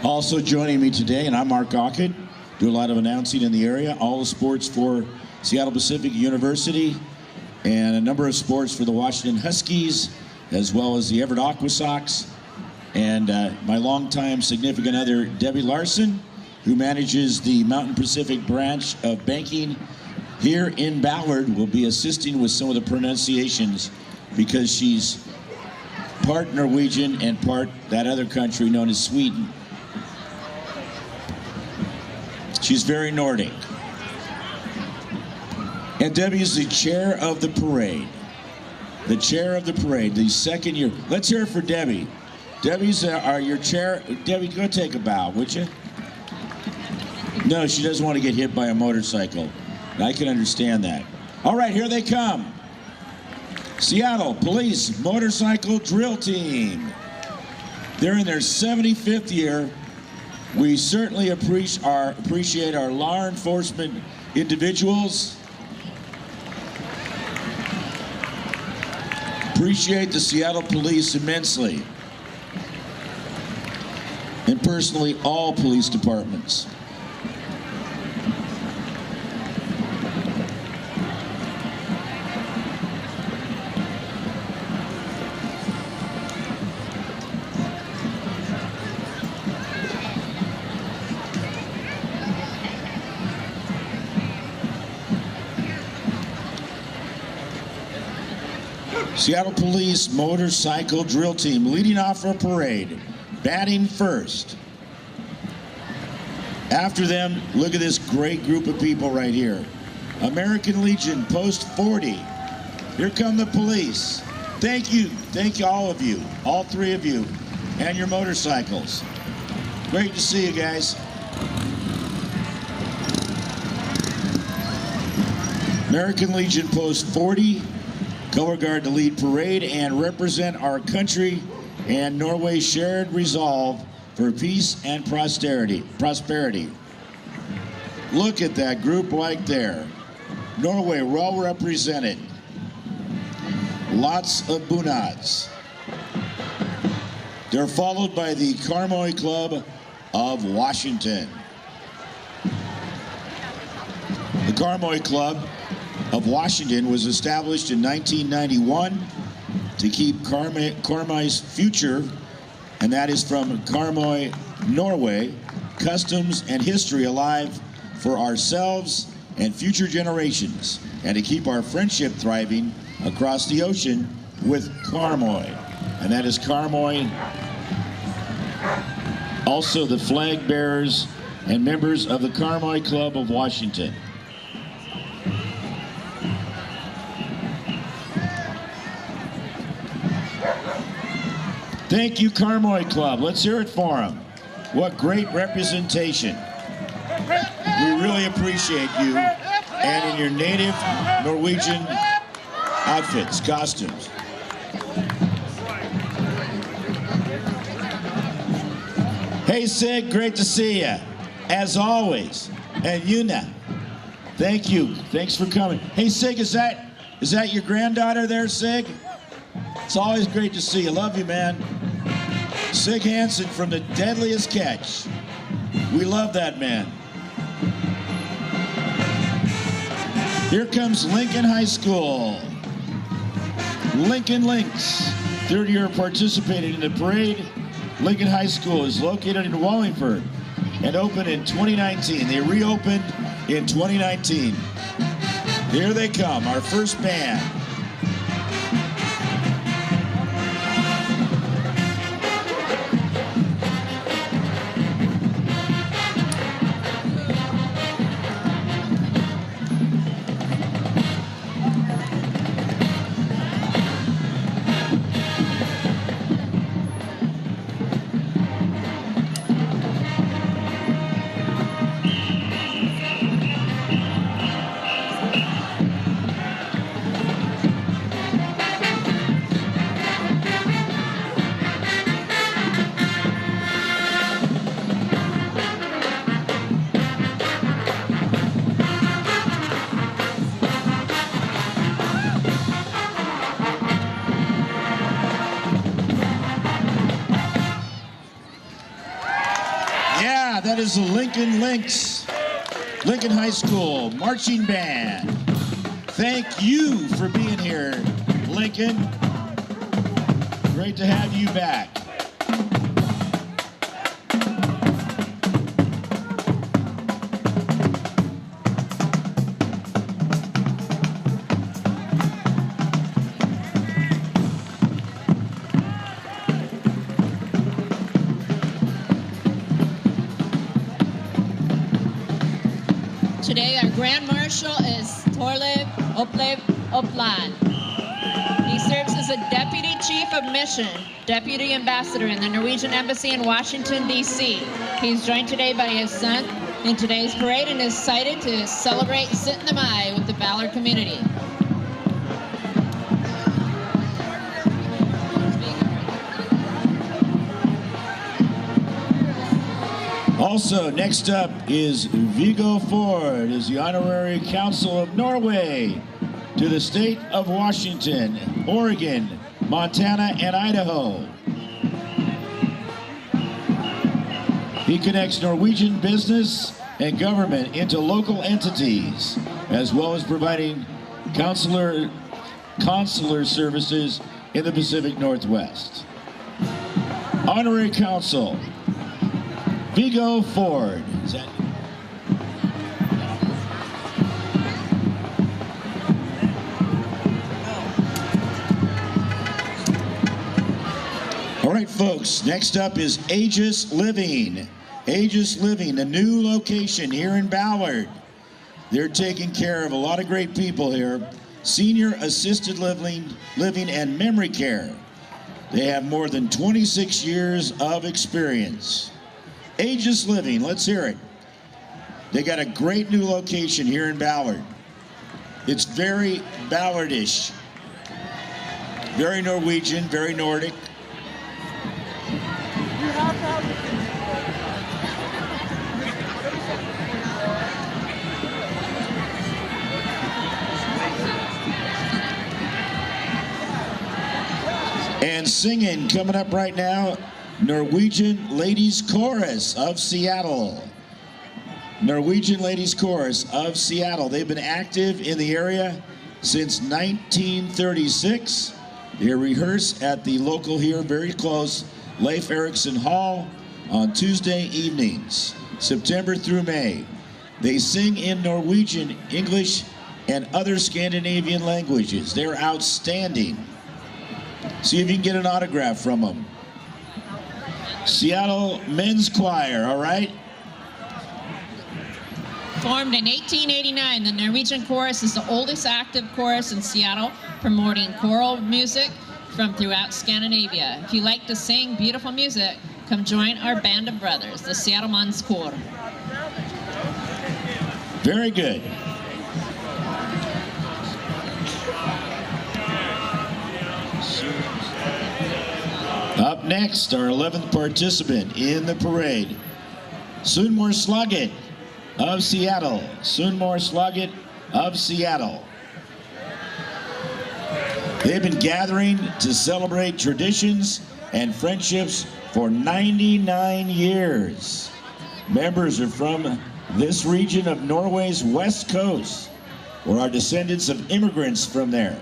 Also joining me today, and I'm Mark Gockett, do a lot of announcing in the area, all the sports for Seattle Pacific University, and a number of sports for the Washington Huskies, as well as the Everett Aqua Sox, and my longtime significant other, Debbie Larson, who manages the Mountain Pacific branch of banking here in Ballard, will be assisting with some of the pronunciations because she's part Norwegian and part that other country known as Sweden. She's very Nordic. And Debbie is the chair of the parade. The chair of the parade, the second year. Let's hear it for Debbie. Debbie's your chair. Debbie, go take a bow, would you? No, she doesn't want to get hit by a motorcycle. I can understand that. All right, here they come. Seattle Police Motorcycle Drill Team. They're in their 75th year. We certainly appreciate our law enforcement individuals. Appreciate the Seattle Police immensely. And personally, all police departments. Seattle Police Motorcycle Drill Team leading off our parade, batting first. After them, look at this great group of people right here. American Legion, Post 40. Here come the police. Thank you all of you, all three of you, and your motorcycles. Great to see you guys. American Legion, Post 40. Color Guard to lead parade and represent our country and Norway's shared resolve for peace and prosperity. Look at that group right there. Norway well represented. Lots of bunads. They're followed by the Karmøy Club of Washington. The Karmøy Club of Washington was established in 1991 to keep Karmøy's future, and that is from Karmøy, Norway, customs and history alive for ourselves and future generations, and to keep our friendship thriving across the ocean with Karmøy. And that is Karmøy. Also the flag bearers and members of the Karmøy Club of Washington. Thank you, Karmøy Club. Let's hear it for them. What great representation. We really appreciate you and in your native Norwegian outfits, costumes. Hey, Sig, great to see you, as always. And Yuna, thank you. Thanks for coming. Hey, Sig, is that your granddaughter there, Sig? It's always great to see you. Love you, man. Sig Hansen from the Deadliest Catch. We love that man. Here comes Lincoln High School. Lincoln Lynx, third year participating in the parade. Lincoln High School is located in Wallingford and opened in 2019. They reopened in 2019. Here they come, our first band. that is the Lincoln Lynx, Lincoln High School Marching Band. Thank you for being here, Lincoln. Great to have you back. Today, our Grand Marshal is Torlev Opland. He serves as a Deputy Chief of Mission, Deputy Ambassador in the Norwegian Embassy in Washington, D.C. He's joined today by his son in today's parade and is excited to celebrate Syttende Mai with the Ballard community. Also, next up is Viggo Ford, is the Honorary Consul of Norway to the state of Washington, Oregon, Montana, and Idaho. He connects Norwegian business and government into local entities, as well as providing consular services in the Pacific Northwest. Honorary Consul Viggo Ford. Is that... All right, folks, next up is Aegis Living. Aegis Living, a new location here in Ballard. They're taking care of a lot of great people here. Senior assisted living and memory care. They have more than 26 years of experience. Aegis Living, let's hear it. They got a great new location here in Ballard. It's very Ballardish, very Norwegian, very Nordic. And singing coming up right now, Norwegian Ladies Chorus of Seattle. Norwegian Ladies Chorus of Seattle. They've been active in the area since 1936. They rehearse at the local here, very close, Leif Erikson Hall on Tuesday evenings, September through May. They sing in Norwegian, English, and other Scandinavian languages. They're outstanding. See if you can get an autograph from them. Seattle Men's Choir, all right? Formed in 1889, the Norwegian Chorus is the oldest active chorus in Seattle, promoting choral music from throughout Scandinavia. If you like to sing beautiful music, come join our band of brothers, the Seattle Men's Choir. Very good. Up next, our 11th participant in the parade, Sunnmøre Slaget of Seattle. Sunnmøre Slaget of Seattle. They've been gathering to celebrate traditions and friendships for 99 years. Members are from this region of Norway's west coast, or are descendants of immigrants from there.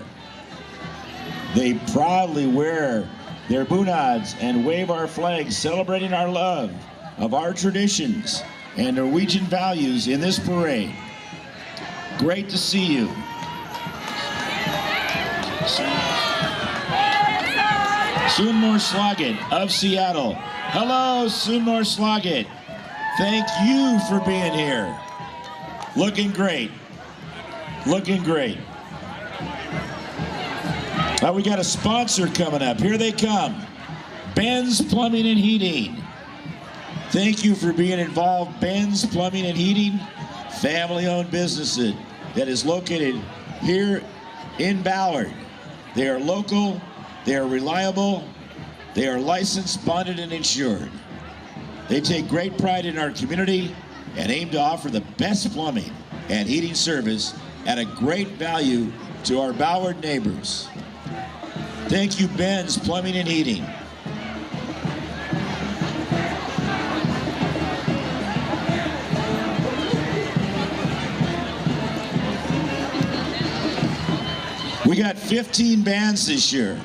They proudly wear their bunads and wave our flags, celebrating our love of our traditions and Norwegian values in this parade. Great to see you. Sunnmøre Slaget of Seattle. Hello, Sunnmøre Slaget. Thank you for being here. Looking great. Looking great. Now we got a sponsor coming up. Here they come. Ben's Plumbing and Heating. Thank you for being involved. Ben's Plumbing and Heating, family-owned business that is located here in Ballard. They are local, they are reliable, they are licensed, bonded, and insured. They take great pride in our community and aim to offer the best plumbing and heating service at a great value to our Ballard neighbors. Thank you, Ben's Plumbing and Heating. got 15 bands this year.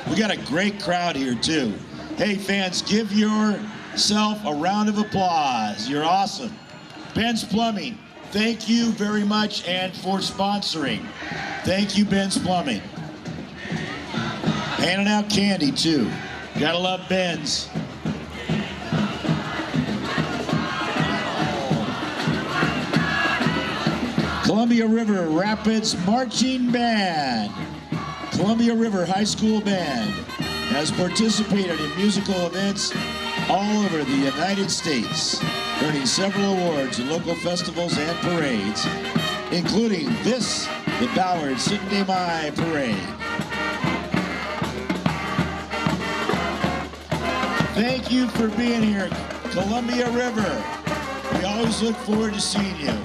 We got a great crowd here too. Hey fans, give yourself a round of applause. You're awesome. Ben's Plumbing, thank you very much and for sponsoring. Thank you, Ben's Plumbing. Handing out candy too. Gotta love Ben's. Columbia River Rapids Marching Band. Columbia River High School Band has participated in musical events all over the United States, earning several awards in local festivals and parades, including this, the Ballard May Parade. Thank you for being here, Columbia River. We always look forward to seeing you.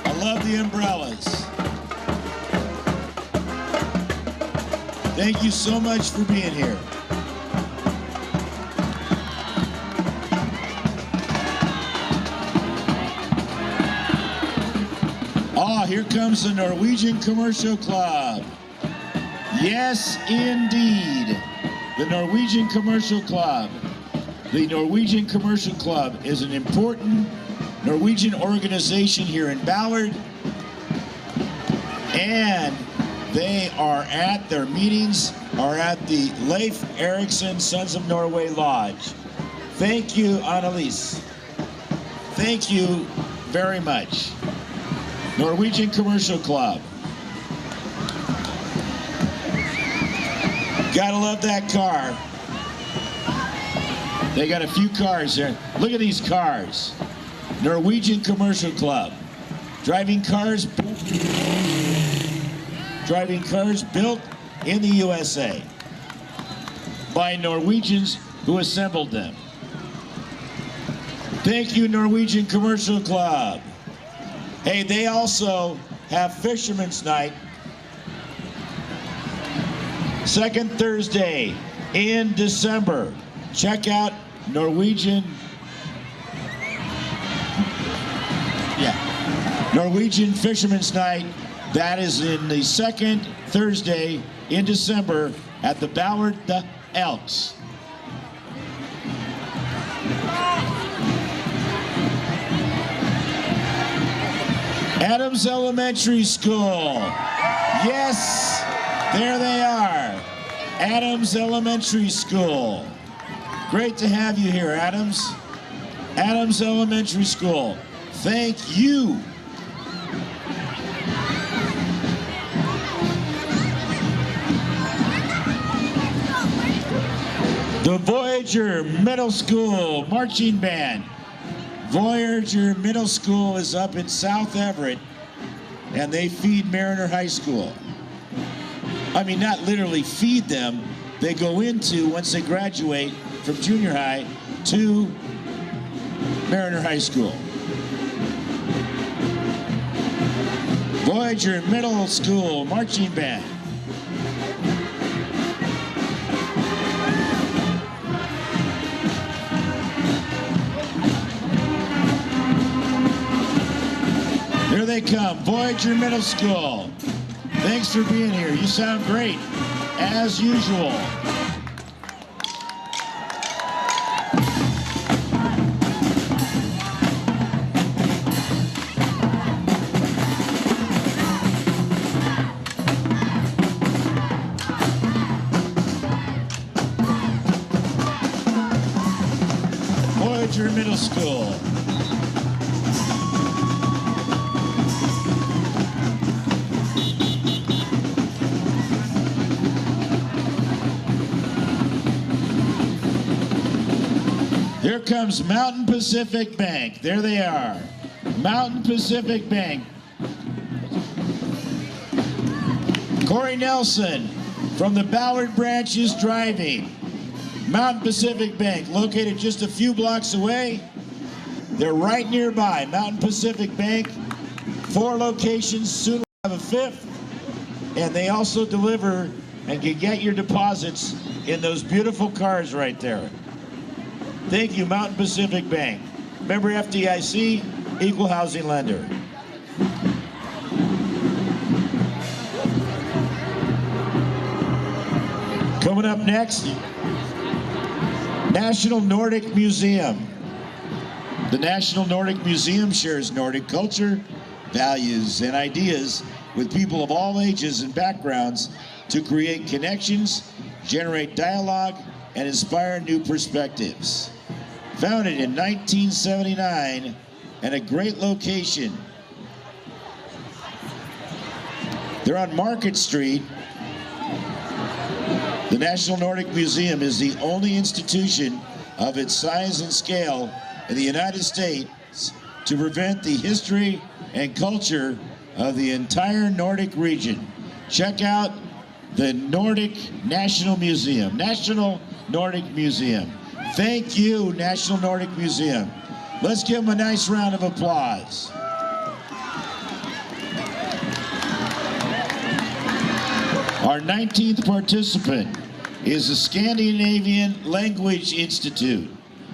I love the umbrellas. Thank you so much for being here. Oh, here comes the Norwegian Commercial Club. Yes, indeed. The Norwegian Commercial Club. The Norwegian Commercial Club is an important Norwegian organization here in Ballard, and they are at their meetings are at the Leif Erikson Sons of Norway Lodge. Thank you, Annalise. Thank you very much. Norwegian Commercial Club. Gotta love that car. They got a few cars there. Look at these cars. Norwegian Commercial Club. Driving cars built in the USA by Norwegians who assembled them. Thank you, Norwegian Commercial Club. Hey, they also have Fisherman's Night, second Thursday in December. Check out Norwegian Fisherman's Night. That is in the second Thursday in December at the Ballard the Elks. Adams Elementary School. Yes, there they are. Adams Elementary School. Great to have you here, Adams. Adams Elementary School. Thank you. The Voyager Middle School Marching Band. Voyager Middle School is up in South Everett, and they feed Mariner High School. I mean, not literally feed them. They go into, once they graduate from junior high, to Mariner High School. Voyager Middle School Marching Band. Here they come, Voyager Middle School. Thanks for being here. You sound great, as usual. Voyager Middle School. Here comes Mountain Pacific Bank. There they are. Mountain Pacific Bank. Corey Nelson from the Ballard branch is driving. Mountain Pacific Bank, located just a few blocks away. They're right nearby. Mountain Pacific Bank, 4 locations, soon we'll have a 5th. And they also deliver and can get your deposits in those beautiful cars right there. Thank you, Mountain Pacific Bank. Member FDIC, equal housing lender. Coming up next, National Nordic Museum. The National Nordic Museum shares Nordic culture, values, and ideas with people of all ages and backgrounds to create connections, generate dialogue, and inspire new perspectives. Founded in 1979 and a great location. They're on Market Street. The National Nordic Museum is the only institution of its size and scale in the United States to prevent the history and culture of the entire Nordic region. Check out the Nordic National Museum, National Nordic Museum. Thank you, National Nordic Museum. Let's give them a nice round of applause. Our 19th participant is the Scandinavian Language Institute.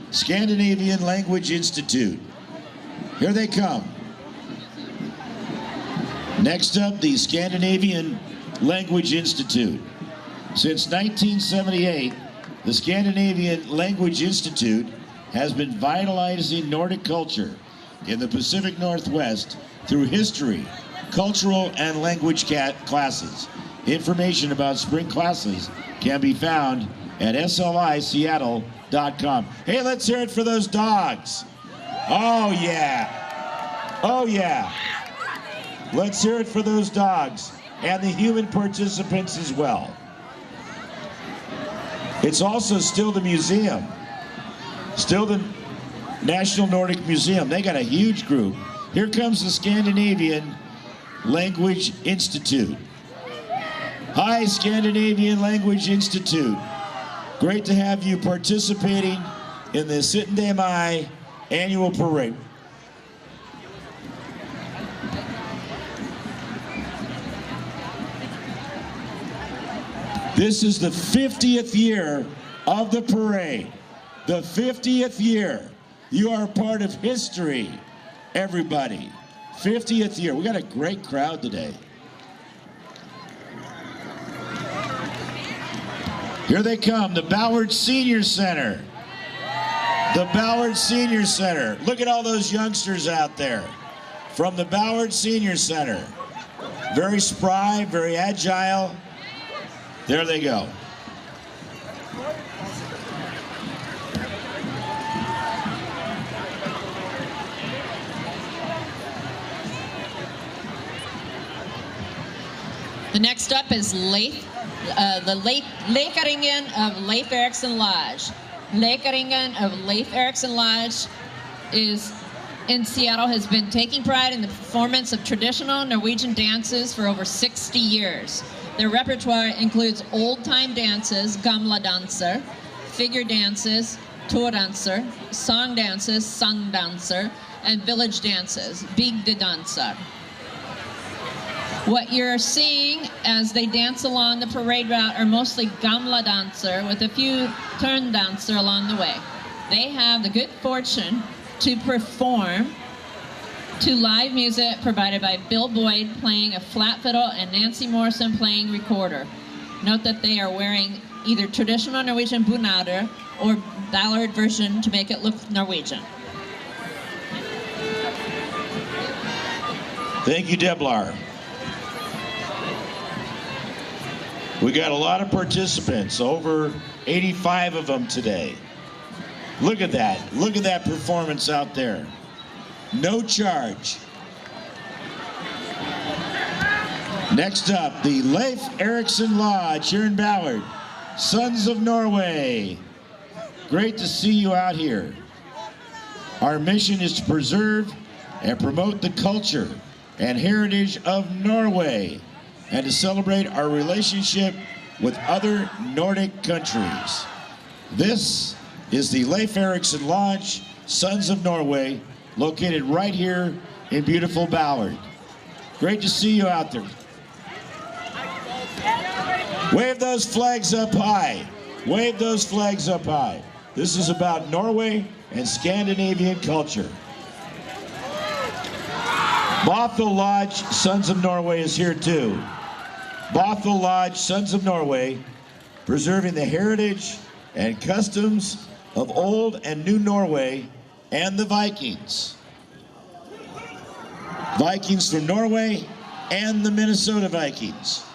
Scandinavian Language Institute. Here they come. Next up, the Scandinavian Language Institute. Since 1978, the Scandinavian Language Institute has been vitalizing Nordic culture in the Pacific Northwest through history, cultural, and language classes. Information about spring classes can be found at sliseattle.com. Hey, let's hear it for those dogs. Oh, yeah. Oh, yeah. Let's hear it for those dogs and the human participants as well. It's also still the museum, still the National Nordic Museum. They got a huge group. Here comes the Scandinavian Language Institute. Hi, Scandinavian Language Institute. Great to have you participating in the Sitten May annual parade. This is the 50th year of the parade. The 50th year. You are a part of history, everybody. 50th year. We got a great crowd today. Here they come, the Ballard Senior Center. The Ballard Senior Center. Look at all those youngsters out there from the Ballard Senior Center. Very spry, very agile. There they go. The next up is the Lekeringen of Leif Erikson Lodge. Lekeringen of Leif Erikson Lodge is in Seattle, has been taking pride in the performance of traditional Norwegian dances for over 60 years. Their repertoire includes old-time dances, gamla danser, figure dances, tordanser, song dances, sangdanser, and village dances, bygdedanser. What you're seeing as they dance along the parade route are mostly gamla danser with a few turndanser along the way. They have the good fortune to perform to live music provided by Bill Boyd playing a flat fiddle and Nancy Morrison playing recorder. Note that they are wearing either traditional Norwegian bunader or Ballard version to make it look Norwegian. Thank you, Deblar. We got a lot of participants, over 85 of them today. Look at that. Look at that performance out there. No charge. Next up, the Leif Erikson Lodge here in Ballard. Sons of Norway. Great to see you out here. Our mission is to preserve and promote the culture and heritage of Norway and to celebrate our relationship with other Nordic countries. This is the Leif Erikson Lodge, Sons of Norway, located right here in beautiful Ballard. Great to see you out there. Wave those flags up high. Wave those flags up high. This is about Norway and Scandinavian culture. Bothell Lodge, Sons of Norway is here too. Bothell Lodge, Sons of Norway preserving the heritage and customs of old and new Norway and the Vikings. Vikings from Norway and the Minnesota Vikings.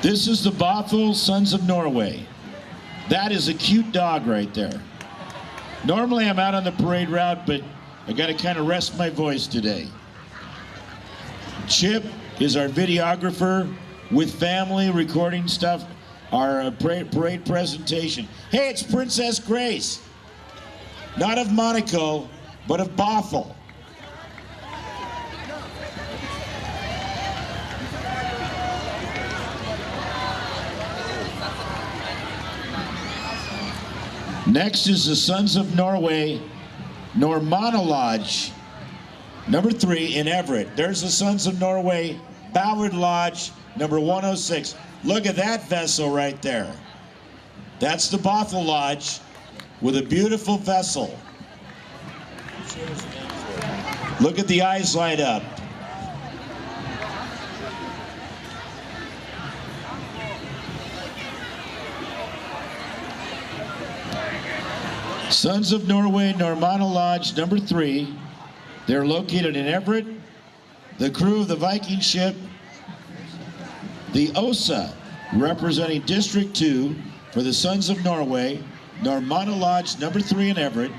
This is the Bothell Sons of Norway. That is a cute dog right there. Normally I'm out on the parade route, but I got to kind of rest my voice today. Chip is our videographer with family recording stuff, our parade presentation. Hey, it's Princess Grace. Not of Monaco, but of Bothell. Next is the Sons of Norway, Normanna number 3 in Everett. There's the Sons of Norway, Ballard Lodge, number 106. Look at that vessel right there. That's the Bothell Lodge with a beautiful vessel. Look at the eyes light up. Sons of Norway, Normanna Lodge, number 3. They're located in Everett. The crew of the Viking ship, the Osa, representing District 2 for the Sons of Norway, Normanna Lodge, number 3 in Everett,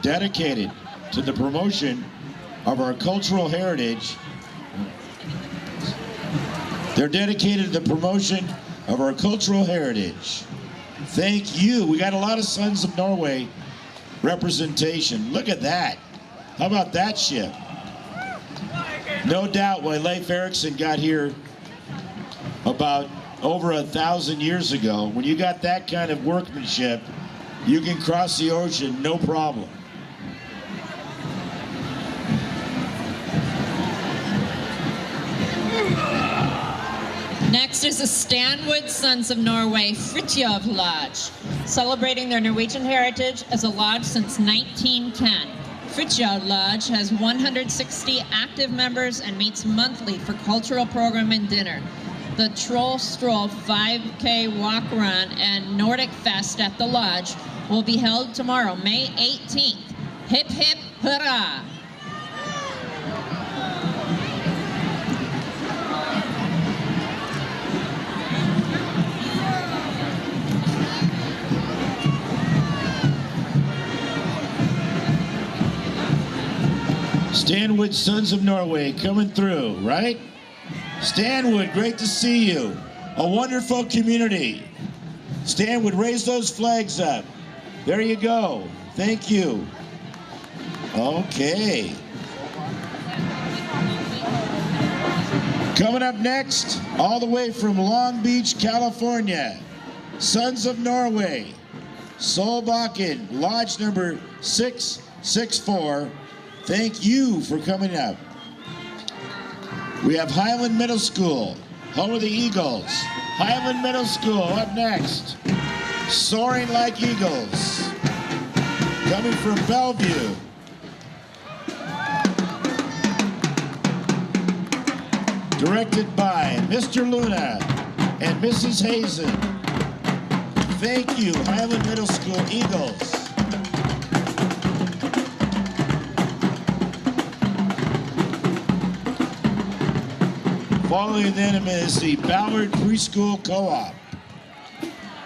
dedicated to the promotion of our cultural heritage. They're dedicated to the promotion of our cultural heritage. Thank you. We got a lot of Sons of Norway representation. Look at that. How about that ship? No doubt why Leif Erikson got here about over 1,000 years ago. When you got that kind of workmanship, you can cross the ocean no problem. Next is the Stanwood Sons of Norway, Fritjof Lodge, celebrating their Norwegian heritage as a lodge since 1910. Fritjof Lodge has 160 active members and meets monthly for cultural program and dinner. The Troll Stroll 5K Walk Run and Nordic Fest at the lodge will be held tomorrow, May 18th. Hip hip hurrah! Stanwood Sons of Norway coming through, right? Stanwood, great to see you. A wonderful community. Stanwood, raise those flags up. There you go. Thank you. Okay. Coming up next, all the way from Long Beach, California, Sons of Norway, Solbakken, Lodge number 664. Thank you for coming up. We have Highland Middle School, home of the Eagles. Highland Middle School up next. Soaring Like Eagles. Coming from Bellevue. Directed by Mr. Luna and Mrs. Hazen. Thank you, Highland Middle School Eagles. Following them is the Ballard Preschool Co-op.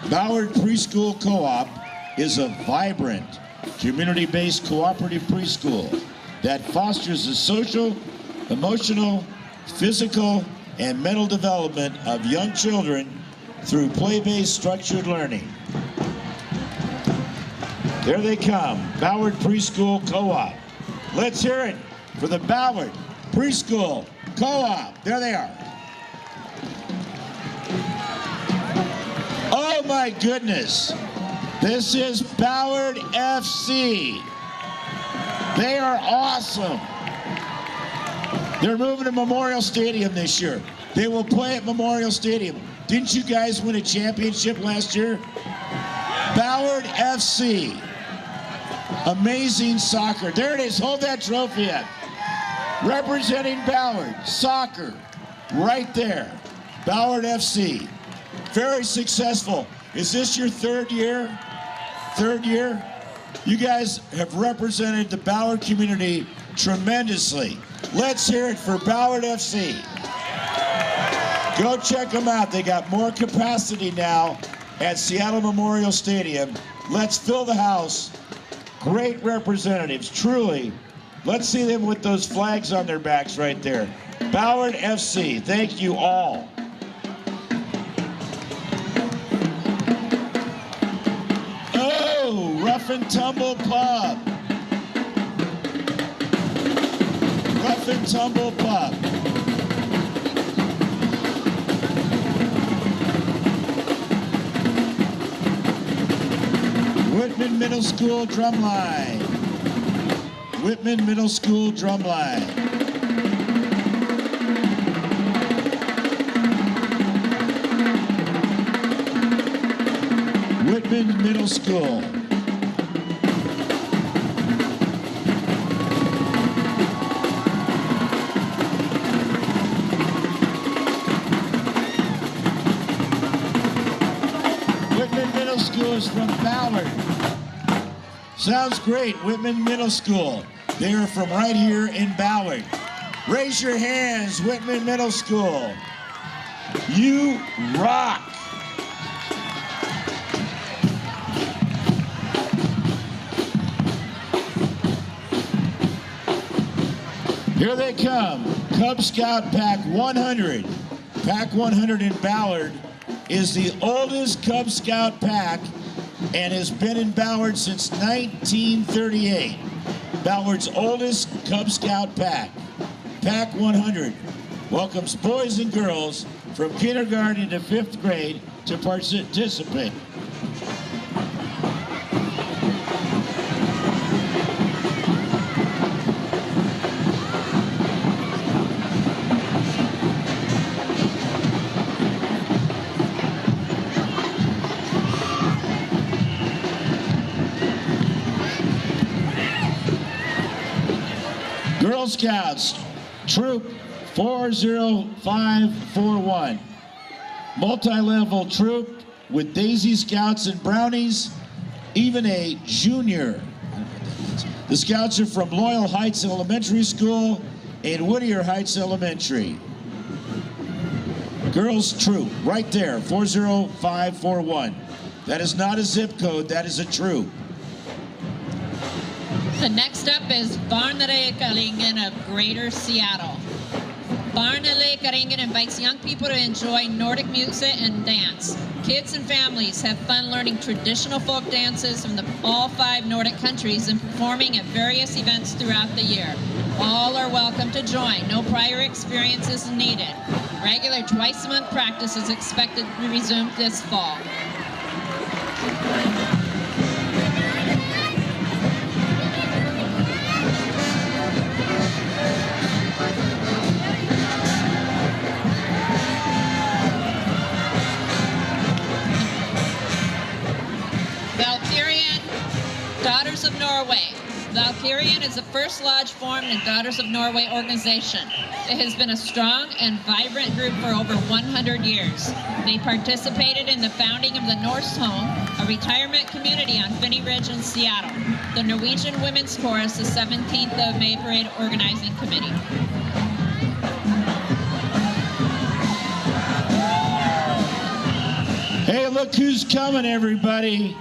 Ballard Preschool Co-op is a vibrant, community-based cooperative preschool that fosters the social, emotional, physical, and mental development of young children through play-based structured learning. There they come, Ballard Preschool Co-op. Let's hear it for the Ballard Preschool Co-op. There they are. Oh my goodness. This is Ballard FC. They are awesome. They're moving to Memorial Stadium this year. They will play at Memorial Stadium. Didn't you guys win a championship last year? Ballard FC. Amazing soccer. There it is. Hold that trophy up. Representing Ballard. Soccer. Right there. Ballard FC. Very successful. Is this your third year? Third year? You guys have represented the Ballard community tremendously. Let's hear it for Ballard FC. Go check them out. They got more capacity now at Seattle Memorial Stadium. Let's fill the house. Great representatives, truly. Let's see them with those flags on their backs right there. Ballard FC, thank you all. Oh, Rough and Tumble Pub. Rough and Tumble Pub. Whitman Middle School Drumline. Whitman Middle School Drumline. Whitman Middle School. Whitman Middle School is from Ballard. Sounds great, Whitman Middle School. They are from right here in Ballard. Raise your hands, Whitman Middle School. You rock. Here they come, Cub Scout Pack 100. Pack 100 in Ballard is the oldest Cub Scout pack and has been in Ballard since 1938. Ballard's oldest Cub Scout pack. Pack 100 welcomes boys and girls from kindergarten to 5th grade to participate. Girl Scouts, Troop 40541. Multi-level troop with Daisy Scouts and Brownies, even a junior. The Scouts are from Loyal Heights Elementary School and Whittier Heights Elementary. Girls Troop, right there, 40541. That is not a zip code, that is a troop. The next up is Barnelekaringen of Greater Seattle. Barnelekaringen invites young people to enjoy Nordic music and dance. Kids and families have fun learning traditional folk dances from all 5 Nordic countries and performing at various events throughout the year. All are welcome to join. No prior experience is needed. Regular twice-a-month practice is expected to resume this fall. Daughters of Norway. Valkyrien is the first lodge formed in Daughters of Norway organization. It has been a strong and vibrant group for over 100 years. They participated in the founding of the Norse Home, a retirement community on Finney Ridge in Seattle. The Norwegian Women's Chorus, the 17th of May Parade Organizing Committee. Hey, look who's coming, everybody.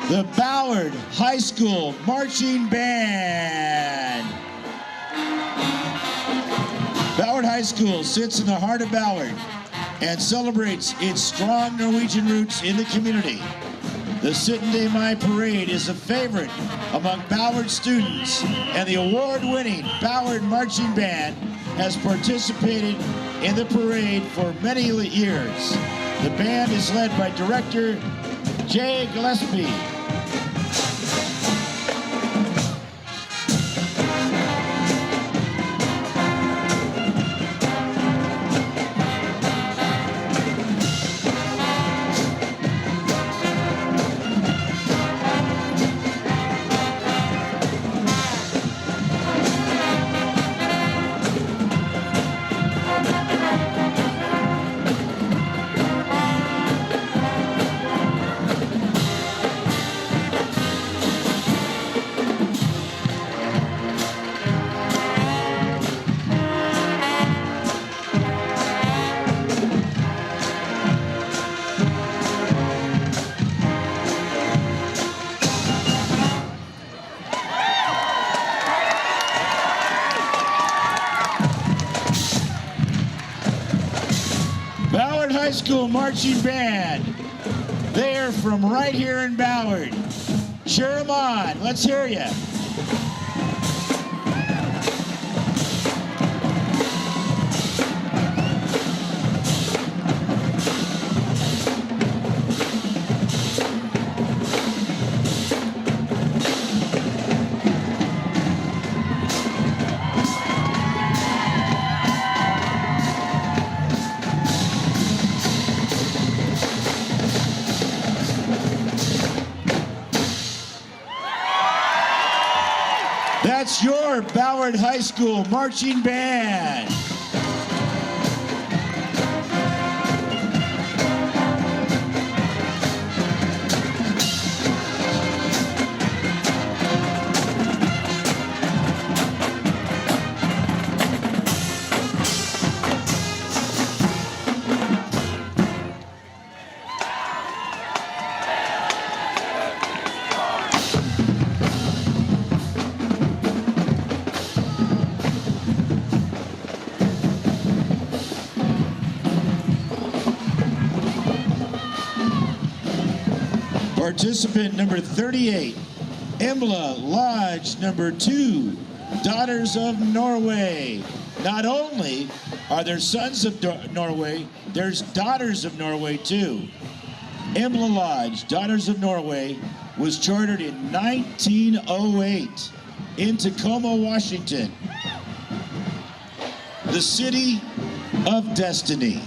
The Ballard High School Marching Band. Ballard High School sits in the heart of Ballard and celebrates its strong Norwegian roots in the community. The Sitten May Parade is a favorite among Ballard students, and the award-winning Ballard Marching Band has participated in the parade for many years. The band is led by director Jay Gillespie. School Marching Band. They're from right here in Ballard. Cheer them on. Let's hear you. That's your Ballard High School Marching Band. Participant number 38, Embla Lodge number 2, Daughters of Norway. Not only are there sons of Norway, there's daughters of Norway too. Embla Lodge, Daughters of Norway, was chartered in 1908 in Tacoma, Washington, the city of destiny.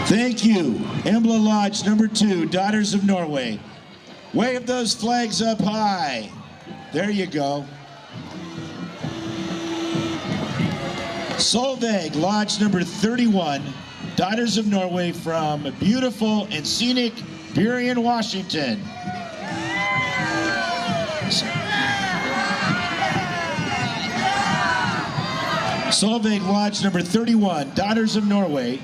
Thank you, Embla Lodge number 2, Daughters of Norway. Wave those flags up high. There you go. Solveig Lodge number 31, Daughters of Norway, from beautiful and scenic Burien, Washington. Solveig Lodge number 31, Daughters of Norway,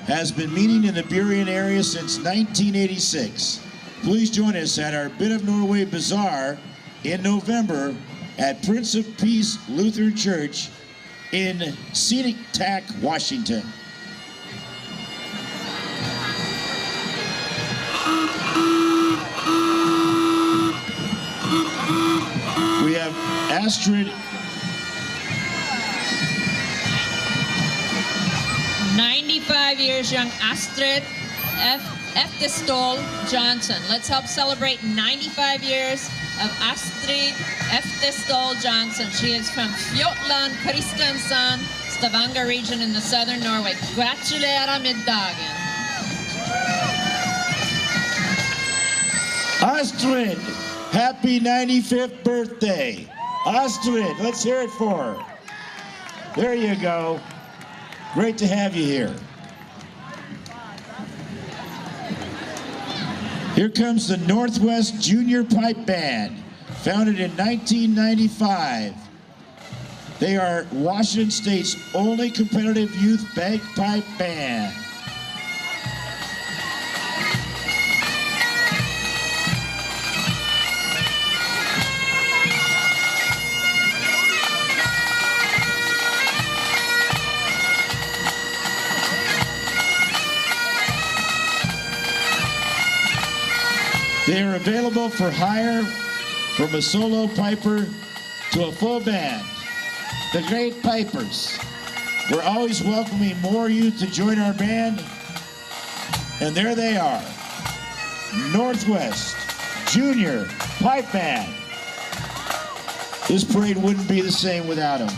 has been meeting in the Burien area since 1986. Please join us at our Bit of Norway Bazaar in November at Prince of Peace Lutheran Church in scenic Tack, Washington. We have Astrid 95 years young Astrid Eftestål Johnson. Let's help celebrate 95 years of Astrid Eftestål Johnson. She is from Fjotland, Kristiansand, Stavanger region in the southern Norway. Gratulerar med dagen. Astrid, happy 95th birthday. Astrid, let's hear it for her. There you go. Great to have you here. Here comes the Northwest Junior Pipe Band, founded in 1995. They are Washington State's only competitive youth bagpipe band. They are available for hire from a solo piper to a full band. The Great Pipers. We're always welcoming more youth to join our band. And there they are. Northwest Junior Pipe Band. This parade wouldn't be the same without them.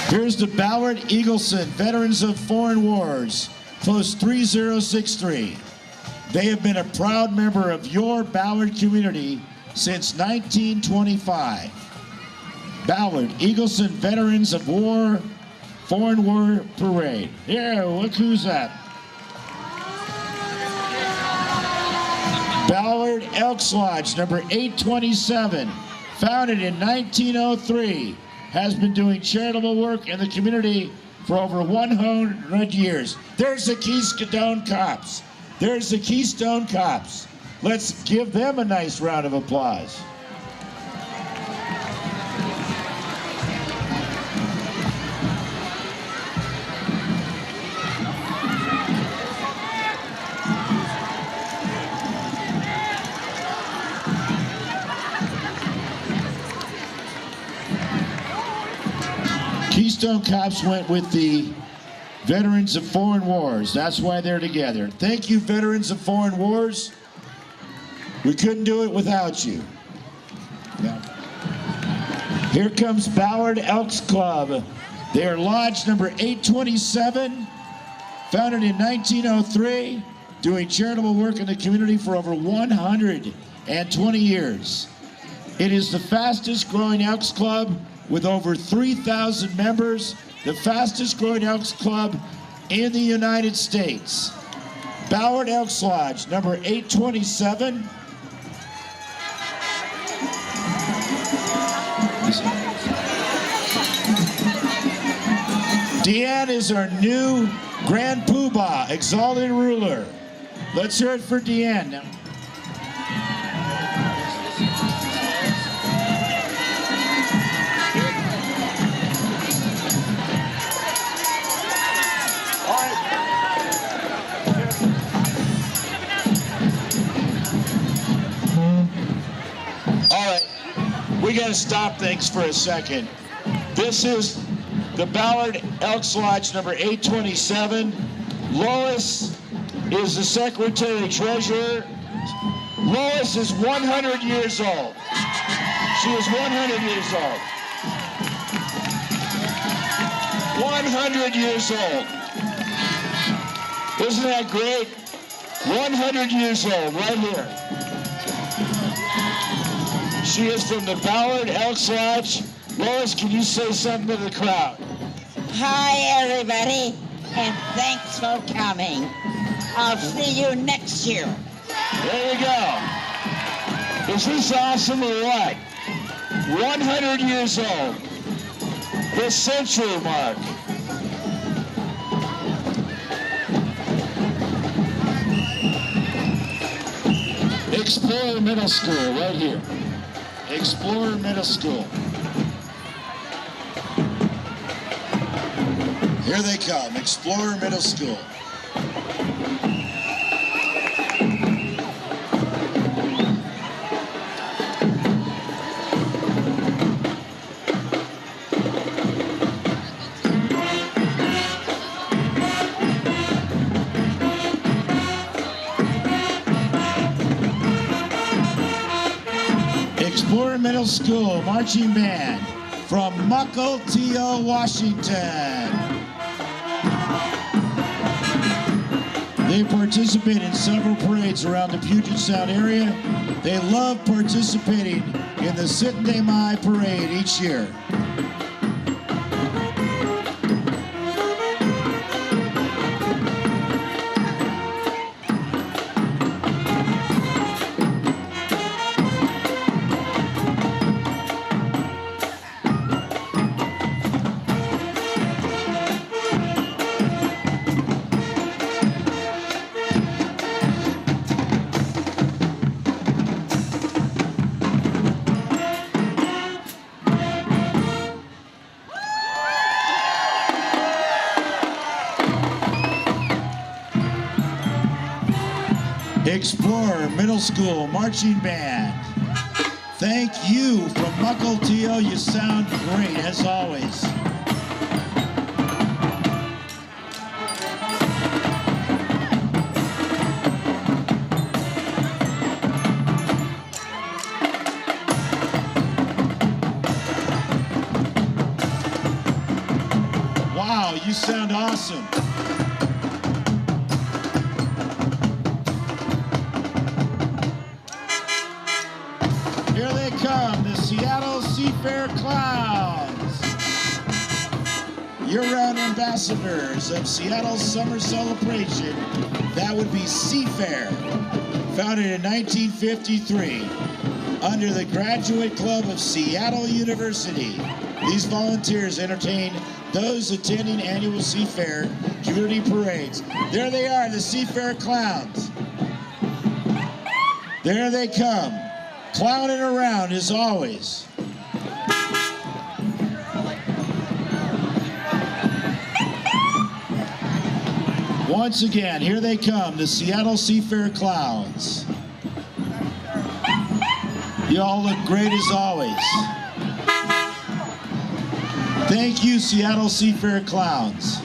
Here's the Ballard Eagleson Veterans of Foreign Wars. Post 3063. They have been a proud member of your Ballard community since 1925. Ballard Eagleson Veterans of War, Foreign War Parade. Here, look who's that. Ballard Elks Lodge, number 827, founded in 1903, has been doing charitable work in the community for over 100 years. There's the Keystone Cops. There's the Keystone Cops. Let's give them a nice round of applause. Keystone Cops went with the Veterans of Foreign Wars. That's why they're together. Thank you, Veterans of Foreign Wars. We couldn't do it without you. Yeah. Here comes Ballard Elks Club. They are lodge number 827, founded in 1903, doing charitable work in the community for over 120 years. It is the fastest growing Elks Club with over 3,000 members, the fastest growing Elks Club in the United States. Ballard Elks Lodge, number 827. Deanne is our new Grand Poobah, exalted ruler. Let's hear it for Deanne now. We got to stop things for a second. This is the Ballard Elks Lodge number 827. Lois is the secretary treasurer. Lois is 100 years old. She is 100 years old. 100 years old. Isn't that great? 100 years old, right here. She is from the Ballard Elks Lodge. Lois, can you say something to the crowd? Hi, everybody, and thanks for coming. I'll see you next year. There you go. Is this awesome or what? 100 years old. The century mark. Explorer Middle School, right here. Explorer Middle School. Here they come, Explorer Middle School. Explorer Middle School marching band from Mukilteo, Washington. They participate in several parades around the Puget Sound area. They love participating in the Sitting Mai Parade each year. Explorer Middle School Marching Band. Thank you from Mukilteo. You sound great, as always. Wow, you sound awesome. Here they come, the Seattle Seafair Clowns. Year-round ambassadors of Seattle's summer celebration. That would be Seafair, founded in 1953 under the Graduate Club of Seattle University. These volunteers entertain those attending annual Seafair community parades. There they are, the Seafair Clowns. There they come, clowning around as always. Once again, here they come, the Seattle Seafair Clowns. You all look great as always. Thank you, Seattle Seafair Clowns.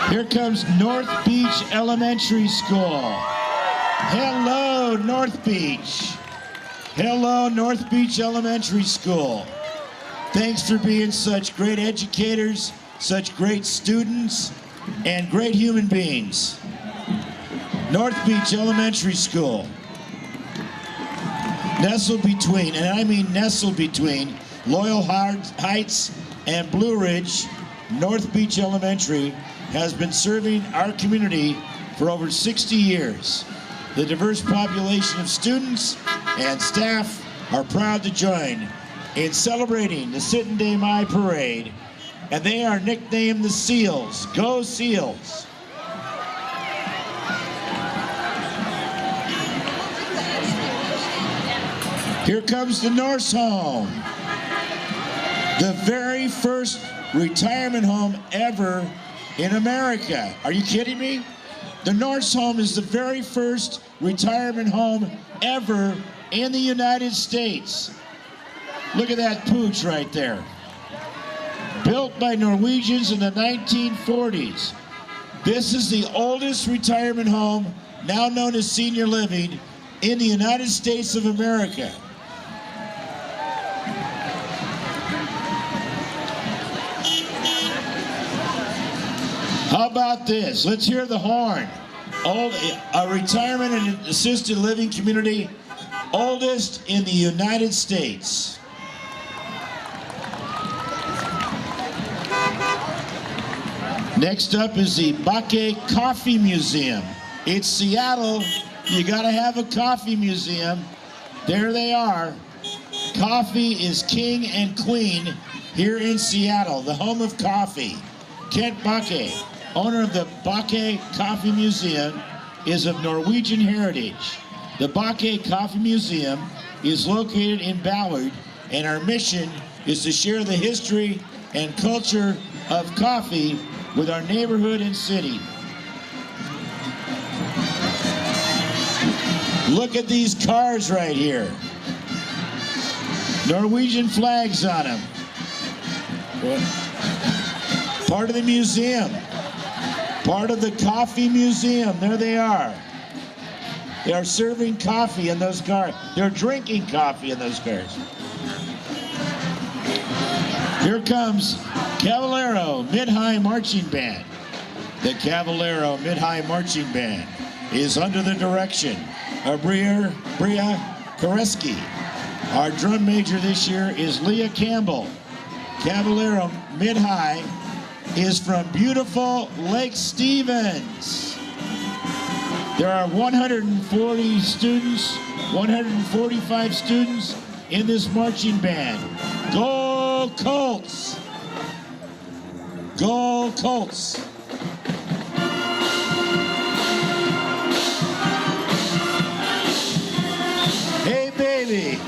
Here comes North Beach Elementary School. Hello, North Beach. Hello, North Beach Elementary School. Thanks for being such great educators, such great students, and great human beings. North Beach Elementary School. Nestled between, and I mean nestled between, Loyal Heights and Blue Ridge, North Beach Elementary has been serving our community for over 60 years. The diverse population of students and staff are proud to join in celebrating the Sit Day May Parade, and they are nicknamed the Seals. Go Seals! Here comes the Norse Home, the very first retirement home ever in America. Are you kidding me? The Norse Home is the very first retirement home ever in the United States. Look at that pooch right there. Built by Norwegians in the 1940s. This is the oldest retirement home, now known as senior living, in the United States of America. How about this? Let's hear the horn. A retirement and assisted living community, oldest in the United States. Next up is the Bakke Coffee Museum. It's Seattle. You gotta have a coffee museum. There they are. Coffee is king and queen here in Seattle, the home of coffee. Kent Bakke, owner of the Bakke Coffee Museum, is of Norwegian heritage. The Bakke Coffee Museum is located in Ballard, and our mission is to share the history and culture of coffee with our neighborhood and city. Look at these cars right here. Norwegian flags on them. Part of the museum. Part of the coffee museum. There they are. They are serving coffee in those cars. They're drinking coffee in those cars. Here comes Caballero Mid-High Marching Band. The Caballero Mid-High Marching Band is under the direction of Bria Koreski. Our drum major this year is Leah Campbell. Caballero Mid-High is from beautiful Lake Stevens. There are 140 students, 145 students in this marching band. Go Colts! Go Colts! Hey, baby!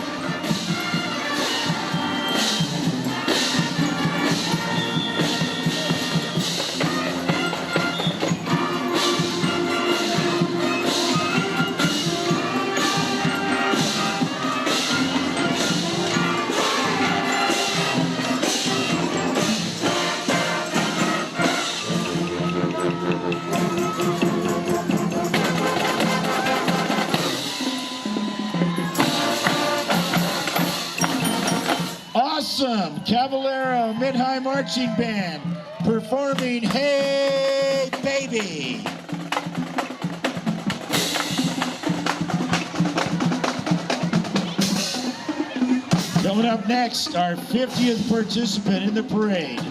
Awesome! Caballero Mid-High Marching Band performing Hey Baby! Coming up next, our 50th participant in the parade.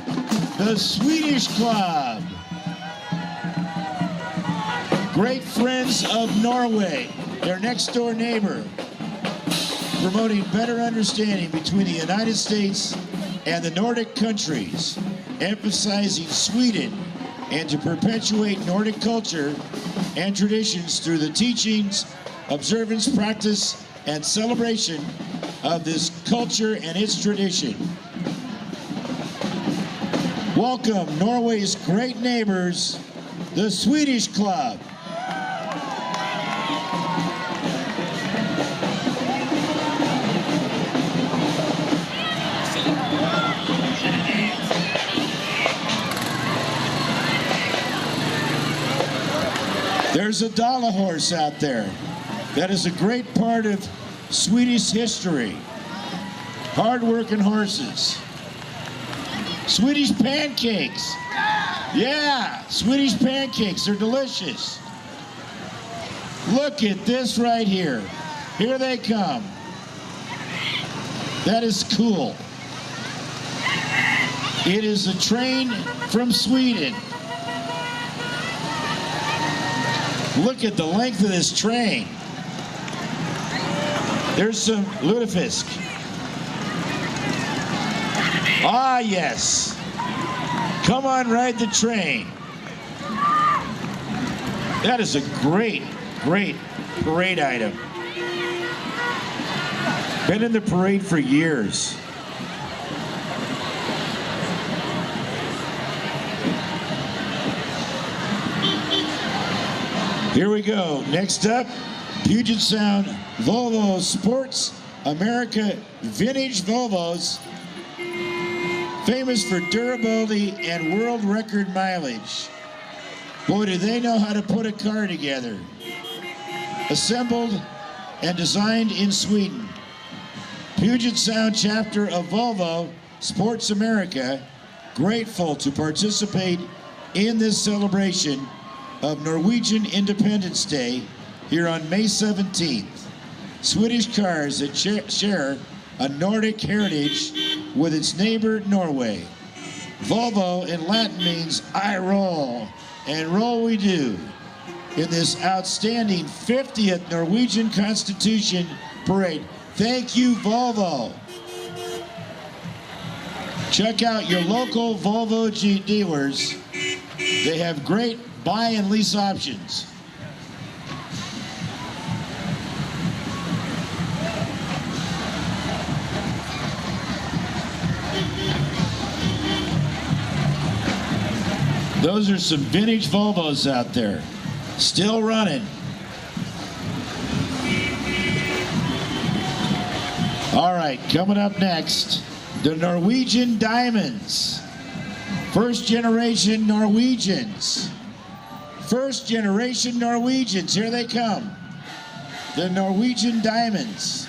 the Swedish Club. Great friends of Norway, their next door neighbor, promoting better understanding between the United States and the Nordic countries, emphasizing Sweden and to perpetuate Nordic culture and traditions through the teachings, observance, practice, and celebration of this culture and its tradition. Welcome, Norway's great neighbors, the Swedish Club. There's a Dala horse out there. That is a great part of Swedish history. Hard-working horses. Swedish pancakes. Yeah, Swedish pancakes. They're delicious. Look at this right here. Here they come. That is cool. It is a train from Sweden. Look at the length of this train. There's some lutefisk. Ah, yes. Come on, ride the train. That is a great, great parade item. Been in the parade for years. Here we go. Next up, Puget Sound Volvo Sports America Vintage Volvos, famous for durability and world record mileage. Boy, do they know how to put a car together. Assembled and designed in Sweden. Puget Sound chapter of Volvo Sports America, grateful to participate in this celebration of Norwegian Independence Day here on May 17th. Swedish cars that share a Nordic heritage with its neighbor Norway. Volvo in Latin means I roll, and roll we do in this outstanding 50th Norwegian Constitution Parade. Thank you, Volvo. Check out your local Volvo Jeep dealers. They have great buy and lease options. Those are some vintage Volvos out there, still running. All right, coming up next, the Norwegian Diamonds. First generation Norwegians. First generation Norwegians, here they come. The Norwegian Diamonds.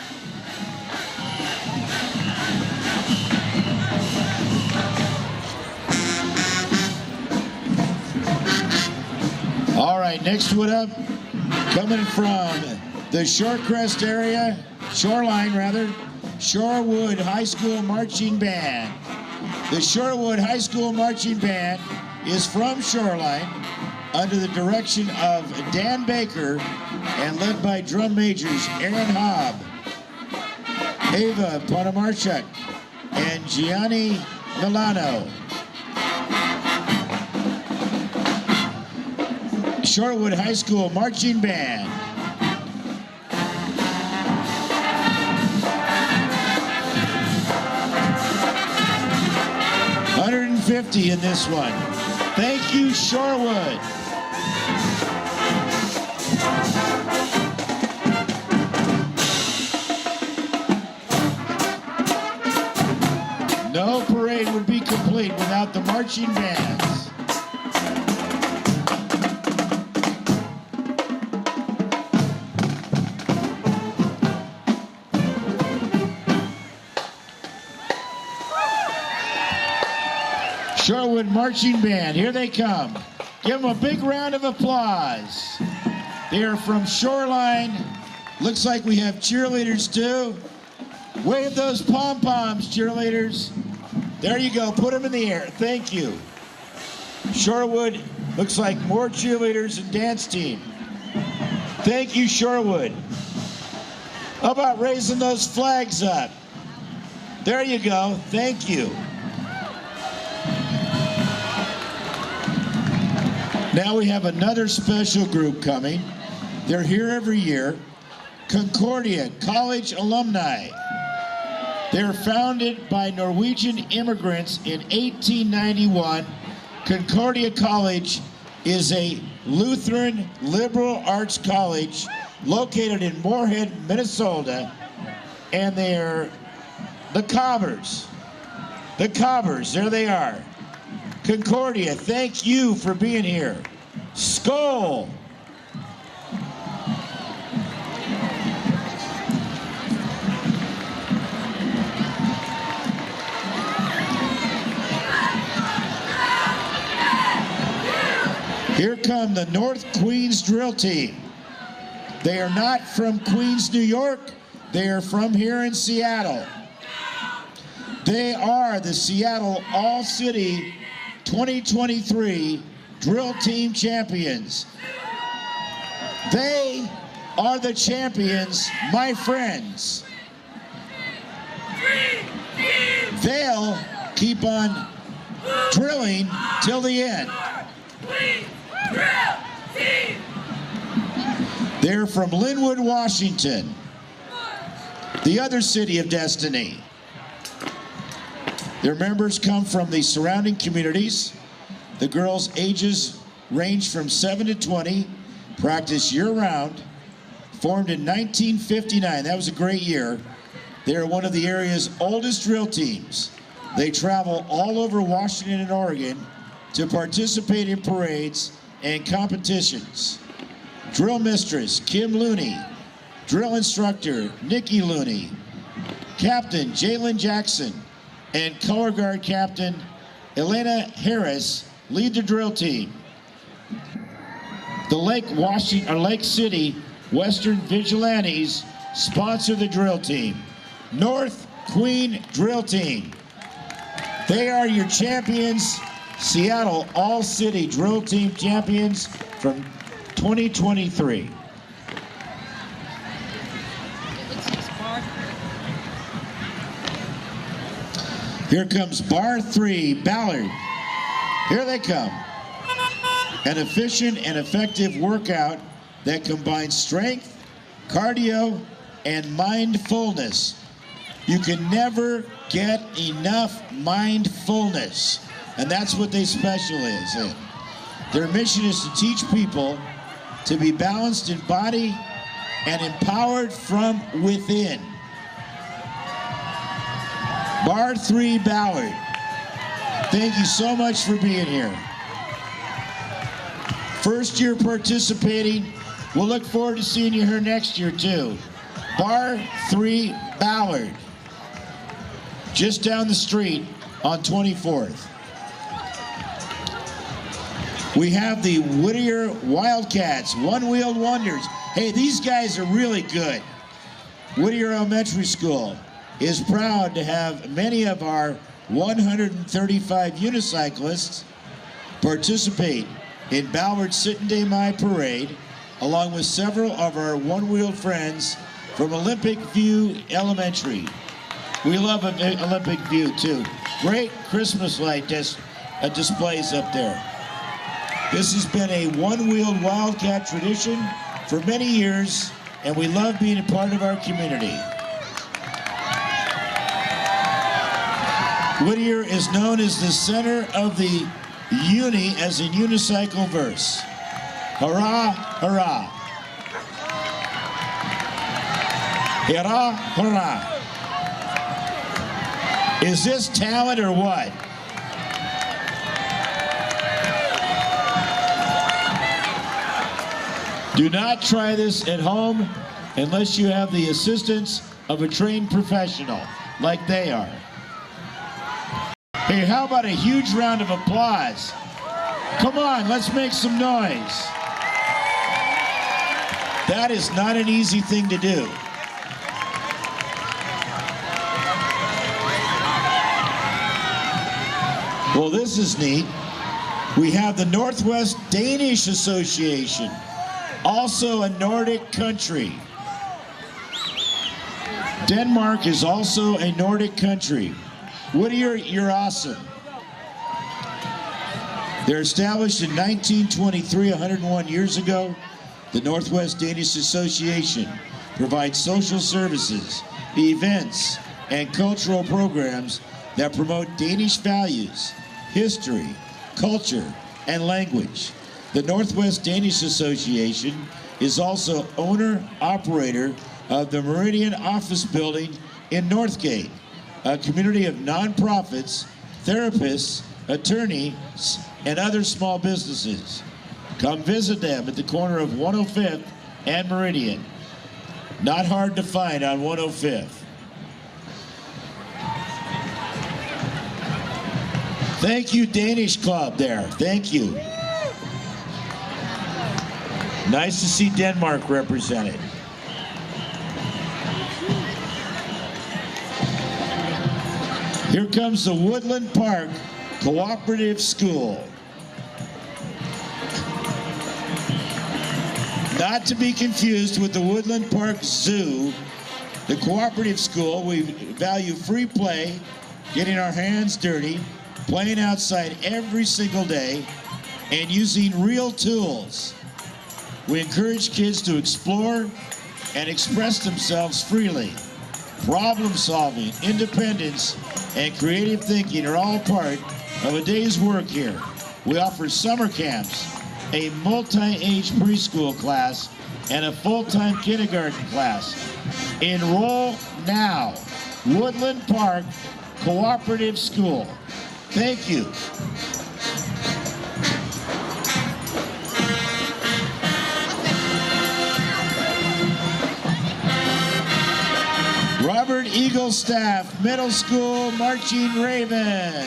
All right, next one up, coming from the Shorecrest area, Shoreline rather, Shorewood High School Marching Band. The Shorewood High School Marching Band is from Shoreline under the direction of Dan Baker and led by drum majors Aaron Hobb, Ava Ponomarchuk, and Gianni Milano. Shorewood High School Marching Band. $150 in this one. Thank you, Shorewood. No parade would be complete without the marching bands. Shorewood Marching Band, here they come. Give them a big round of applause. They are from Shoreline. Looks like we have cheerleaders too. Wave those pom-poms, cheerleaders. There you go. Put them in the air. Thank you. Shorewood looks like more cheerleaders and dance team. Thank you, Shorewood. How about raising those flags up? There you go. Thank you. Now we have another special group coming. They're here every year. Concordia College alumni. They're founded by Norwegian immigrants in 1891. Concordia College is a Lutheran liberal arts college located in Moorhead, Minnesota, and they're the Cobbers. The Cobbers, there they are. Concordia, thank you for being here. Skål! Here come the North Queens drill team. They are not from Queens, New York. They are from here in Seattle. They are the Seattle All-City 2023 Drill Team Champions. They are the champions, my friends. They'll keep on drilling till the end. They're from Linwood, Washington, the other city of destiny. Their members come from the surrounding communities. The girls' ages range from 7 to 20, practice year-round, formed in 1959. That was a great year. They are one of the area's oldest drill teams. They travel all over Washington and Oregon to participate in parades and competitions. Drill mistress Kim Looney, drill instructor Nikki Looney, Captain Jalen Jackson, and color guard captain Elena Harris lead the drill team. The Lake City Western Vigilantes sponsor the drill team. North Queen Drill Team. They are your champions, Seattle All-City Drill Team champions from 2023. Here comes Bar 3, Ballard. Here they come. An efficient and effective workout that combines strength, cardio, and mindfulness. You can never get enough mindfulness, and that's what they specialize in. Their mission is to teach people to be balanced in body and empowered from within. Bar 3 Ballard, thank you so much for being here. First year participating, we'll look forward to seeing you here next year too. Bar 3 Ballard, just down the street on 24th. We have the Whittier Wildcats, one-wheeled wonders. Hey, these guys are really good. Whittier Elementary School is proud to have many of our 135 unicyclists participate in Ballard's Sit-in-Day May Parade, along with several of our one-wheeled friends from Olympic View Elementary. We love Olympic View too. Great Christmas light displays up there. This has been a one-wheeled Wildcat tradition for many years, and we love being a part of our community. Whittier is known as the center of the uni as in unicycle verse. Hurrah, hurrah. Hurrah, hurrah. Is this talent or what? Do not try this at home unless you have the assistance of a trained professional like they are. Hey, how about a huge round of applause? Come on, let's make some noise. That is not an easy thing to do. Well, this is neat. We have the Northwest Danish Association, also a Nordic country. Denmark is also a Nordic country. Woody, you're awesome. They're established in 1923, 101 years ago. The Northwest Danish Association provides social services, events, and cultural programs that promote Danish values, history, culture, and language. The Northwest Danish Association is also owner-operator of the Meridian Office Building in Northgate, a community of nonprofits, therapists, attorneys, and other small businesses. Come visit them at the corner of 105th and Meridian. Not hard to find on 105th. Thank you, Danish Club there. Thank you. Nice to see Denmark represented. Here comes the Woodland Park Cooperative School. Not to be confused with the Woodland Park Zoo. The Cooperative School, we value free play, getting our hands dirty, playing outside every single day, and using real tools. We encourage kids to explore and express themselves freely. Problem solving, independence, and creative thinking are all part of a day's work here. We offer summer camps, a multi-age preschool class, and a full-time kindergarten class. Enroll now. Woodland Park Cooperative School. Thank you. Robert Eagle Staff Middle School Marching Ravens.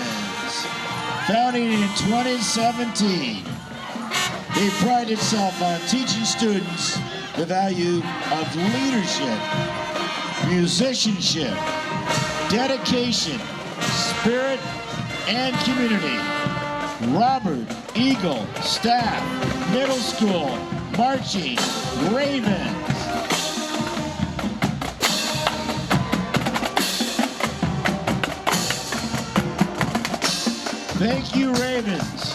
Founded in 2017. They pride itself on teaching students the value of leadership, musicianship, dedication, spirit, and community. Robert Eagle Staff Middle School Marching Ravens. Thank you, Ravens.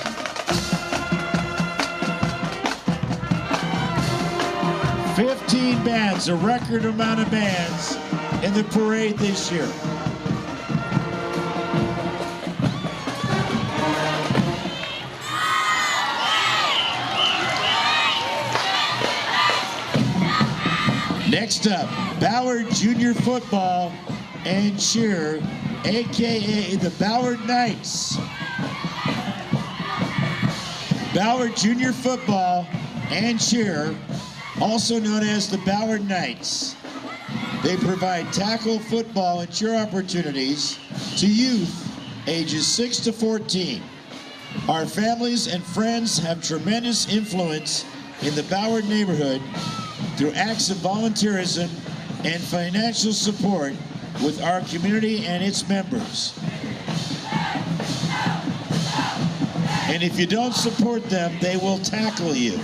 $15 bands, a record amount of bands in the parade this year. Next up, Ballard Junior Football and Cheer, aka the Ballard Knights. Ballard Junior Football and Cheer, also known as the Ballard Knights. They provide tackle, football, and cheer opportunities to youth ages 6 to 14. Our families and friends have tremendous influence in the Ballard neighborhood through acts of volunteerism and financial support with our community and its members. And if you don't support them, they will tackle you.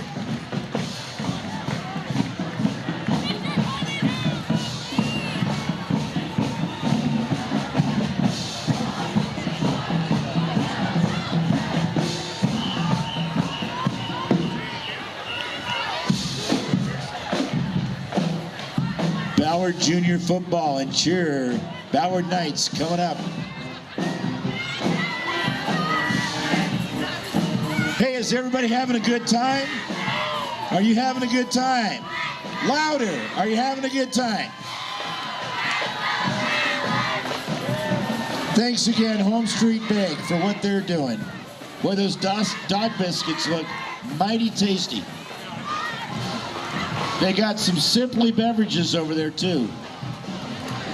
Ballard Junior Football and Cheer, Ballard Knights coming up. Hey, is everybody having a good time? Are you having a good time? Louder, are you having a good time? Thanks again, Home Street Bake, for what they're doing. Boy, those dog biscuits look mighty tasty. They got some Simply beverages over there, too.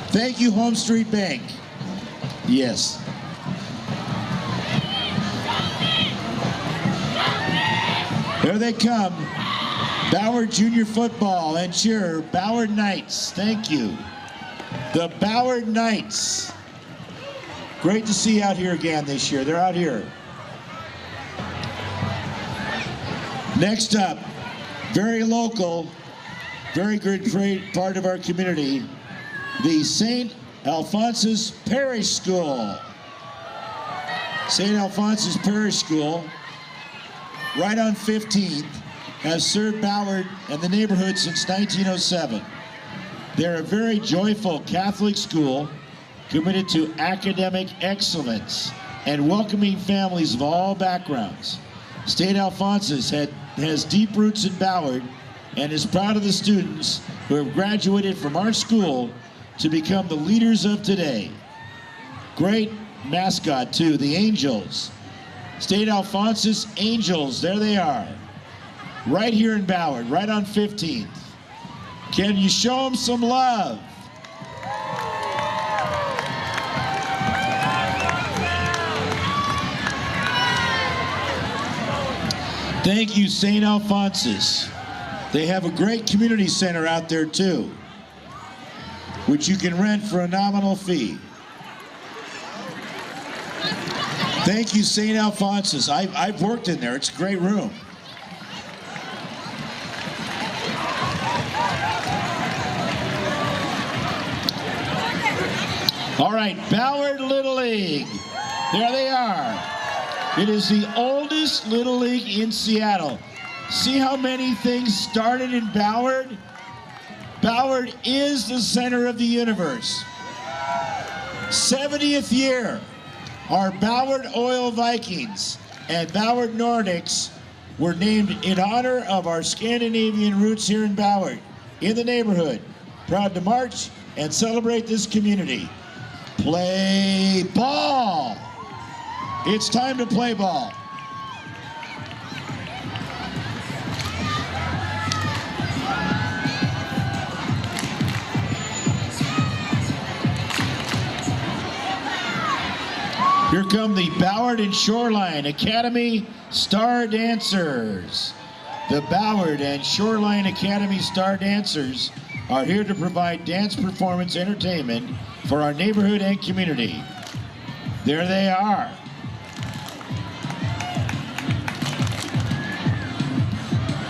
Thank you, Home Street Bank. Yes. There they come. Ballard Junior Football and Cheer, Ballard Knights. Thank you. The Ballard Knights. Great to see you out here again this year. They're out here. Next up, very local, very good part of our community, the St. Alphonsus Parish School. St. Alphonsus Parish School, right on 15th, has served Ballard and the neighborhood since 1907. They're a very joyful Catholic school committed to academic excellence and welcoming families of all backgrounds. St. Alphonsus has deep roots in Ballard and is proud of the students who have graduated from our school to become the leaders of today. Great mascot too, the Angels. St. Alphonsus Angels, there they are. Right here in Ballard, right on 15th. Can you show them some love? Thank you, St. Alphonsus. They have a great community center out there too, which you can rent for a nominal fee. Thank you, St. Alphonsus. I've worked in there. It's a great room. All right, Ballard Little League. There they are. It is the oldest Little League in Seattle. See how many things started in Ballard? Ballard is the center of the universe. 70th year. Our Ballard Oil Vikings and Ballard Nordics were named in honor of our Scandinavian roots here in Ballard, in the neighborhood. Proud to march and celebrate this community. Play ball. It's time to play ball. Here come the Ballard and Shoreline Academy Star Dancers. The Ballard and Shoreline Academy Star Dancers are here to provide dance performance entertainment for our neighborhood and community. There they are.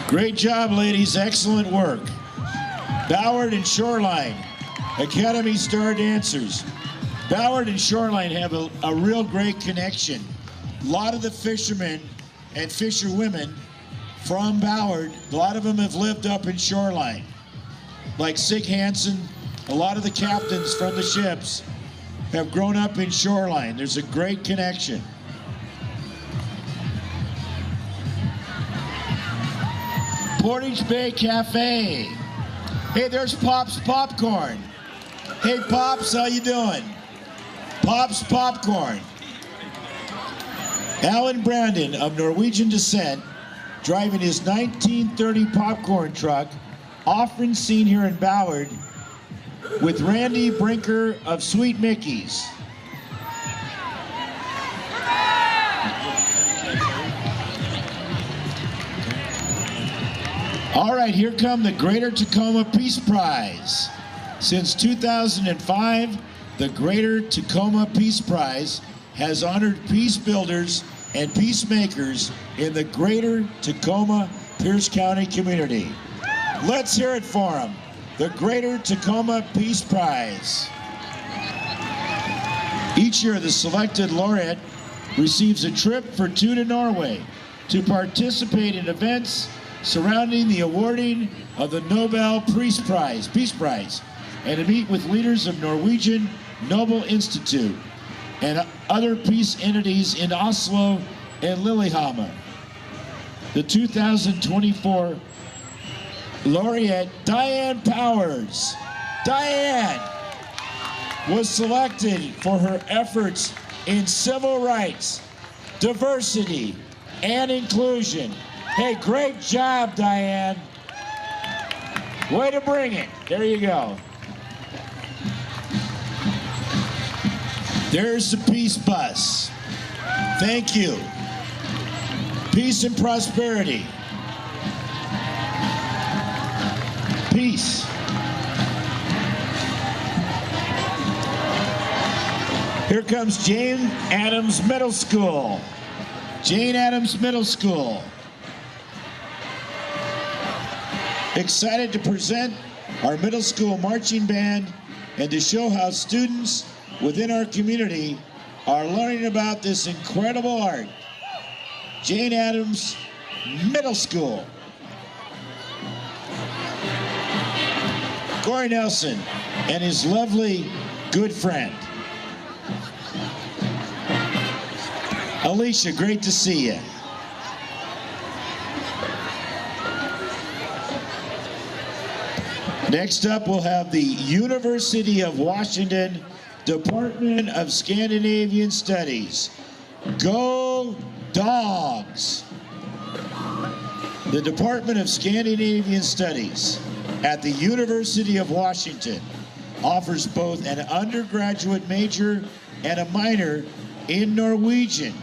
Great job, ladies. Excellent work. Ballard and Shoreline Academy Star Dancers. Ballard and Shoreline have a real great connection. A lot of the fishermen and fisherwomen from Ballard, a lot of them have lived up in Shoreline. Like Sig Hansen, a lot of the captains from the ships have grown up in Shoreline. There's a great connection. Portage Bay Cafe. Hey, there's Pop's Popcorn. Hey, Pops, how you doing? Pop's Popcorn. Alan Brandon of Norwegian descent, driving his 1930 popcorn truck, often seen here in Ballard, with Randy Brinker of Sweet Mickey's. All right, here come the Greater Tacoma Peace Prize. Since 2005, the Greater Tacoma Peace Prize has honored peace builders and peacemakers in the Greater Tacoma Pierce County community. Let's hear it for them. The Greater Tacoma Peace Prize. Each year, the selected laureate receives a trip for two to Norway to participate in events surrounding the awarding of the Nobel Peace Prize, and to meet with leaders of Norwegian Nobel Institute and other peace entities in Oslo and Lillehammer. The 2024 laureate, Diane Powers. Diane was selected for her efforts in civil rights, diversity, and inclusion. Hey, great job, Diane. Way to bring it. There you go. There's the Peace Bus. Thank you. Peace and prosperity. Peace. Here comes Jane Addams Middle School. Jane Addams Middle School. Excited to present our middle school marching band and to show how students within our community are learning about this incredible art. Jane Addams Middle School. Corey Nelson and his lovely good friend. Alicia, great to see you. Next up, we'll have the University of Washington Department of Scandinavian Studies. Go Dogs! The Department of Scandinavian Studies at the University of Washington offers both an undergraduate major and a minor in Norwegian,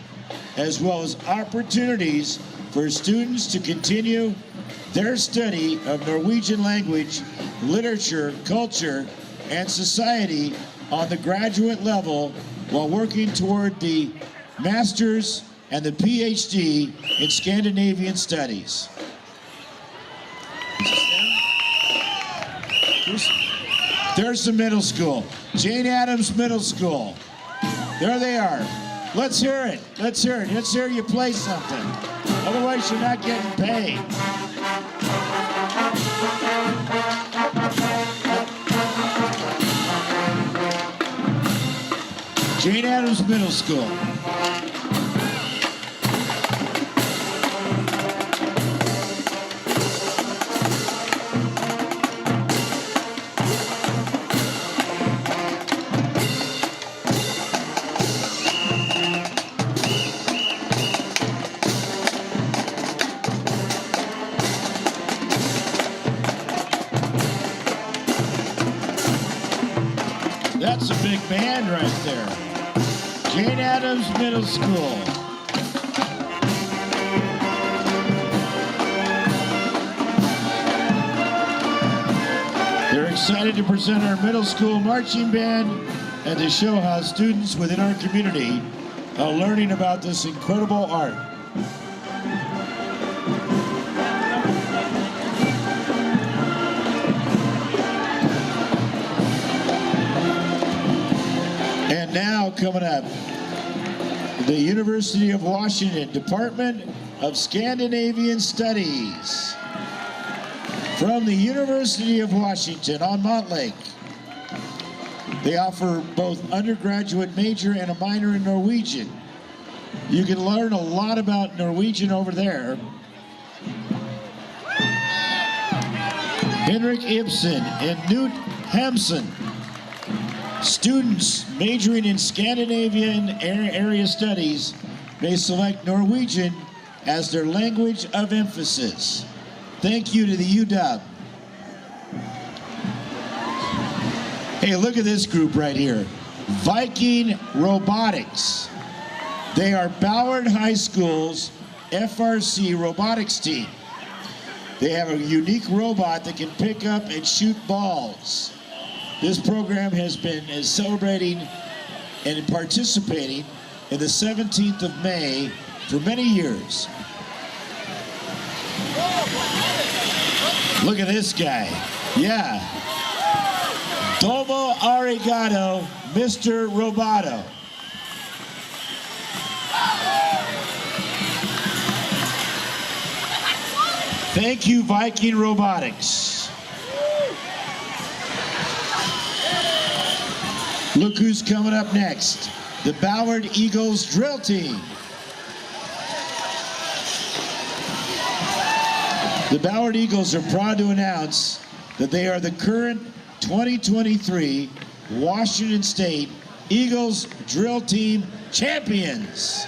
as well as opportunities for students to continue their study of Norwegian language, literature, culture, and society on the graduate level while working toward the master's and the PhD in Scandinavian studies. There's the middle school, Jane Addams Middle School. There they are. Let's hear it. Let's hear it. Let's hear you play something. Otherwise, you're not getting paid. Jane Addams Middle School. That's a big band right there. Jane Addams Middle School. They're excited to present our middle school marching band and to show how students within our community are learning about this incredible art. And now coming up, the University of Washington Department of Scandinavian Studies. From the University of Washington on Montlake. They offer both undergraduate major and a minor in Norwegian. You can learn a lot about Norwegian over there. Henrik Ibsen and Knut Hamsun. Students majoring in Scandinavian area studies may select Norwegian as their language of emphasis. Thank you to the UW. Hey, look at this group right here. Viking Robotics. They are Ballard High School's FRC robotics team. They have a unique robot that can pick up and shoot balls. This program has been celebrating and participating in the 17th of May for many years. Look at this guy. Yeah. Domo arigato, Mr. Roboto. Thank you, Viking Robotics. Look who's coming up next. The Ballard Eagles drill team. The Ballard Eagles are proud to announce that they are the current 2023 Washington State Eagles drill team champions.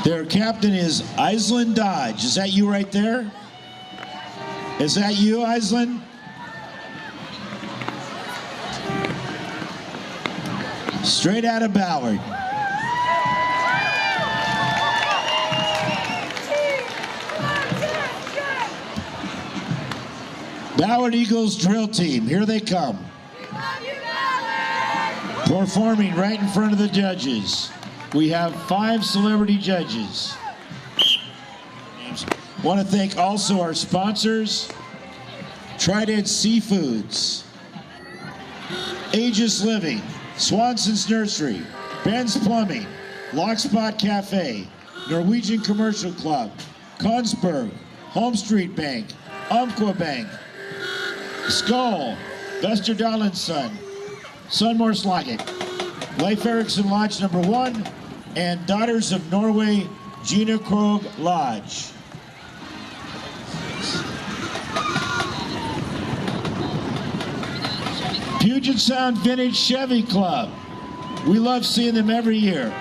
Their captain is Iceland Dodge. Is that you right there? Is that you, Iceland? Straight out of Ballard. Ballard Eagles drill team, here they come. Performing right in front of the judges. We have 5 celebrity judges. Want to thank also our sponsors, Trident Seafoods, Aegis Living, Swanson's Nursery, Ben's Plumbing, Lockspot Cafe, Norwegian Commercial Club, Consberg, Home Street Bank, Umpqua Bank, Skull, Buster Darlin's Son, Sunmore Slaget, Leif Erikson Lodge number 1, and Daughters of Norway, Gina Krog Lodge. Puget Sound Vintage Chevy Club. We love seeing them every year.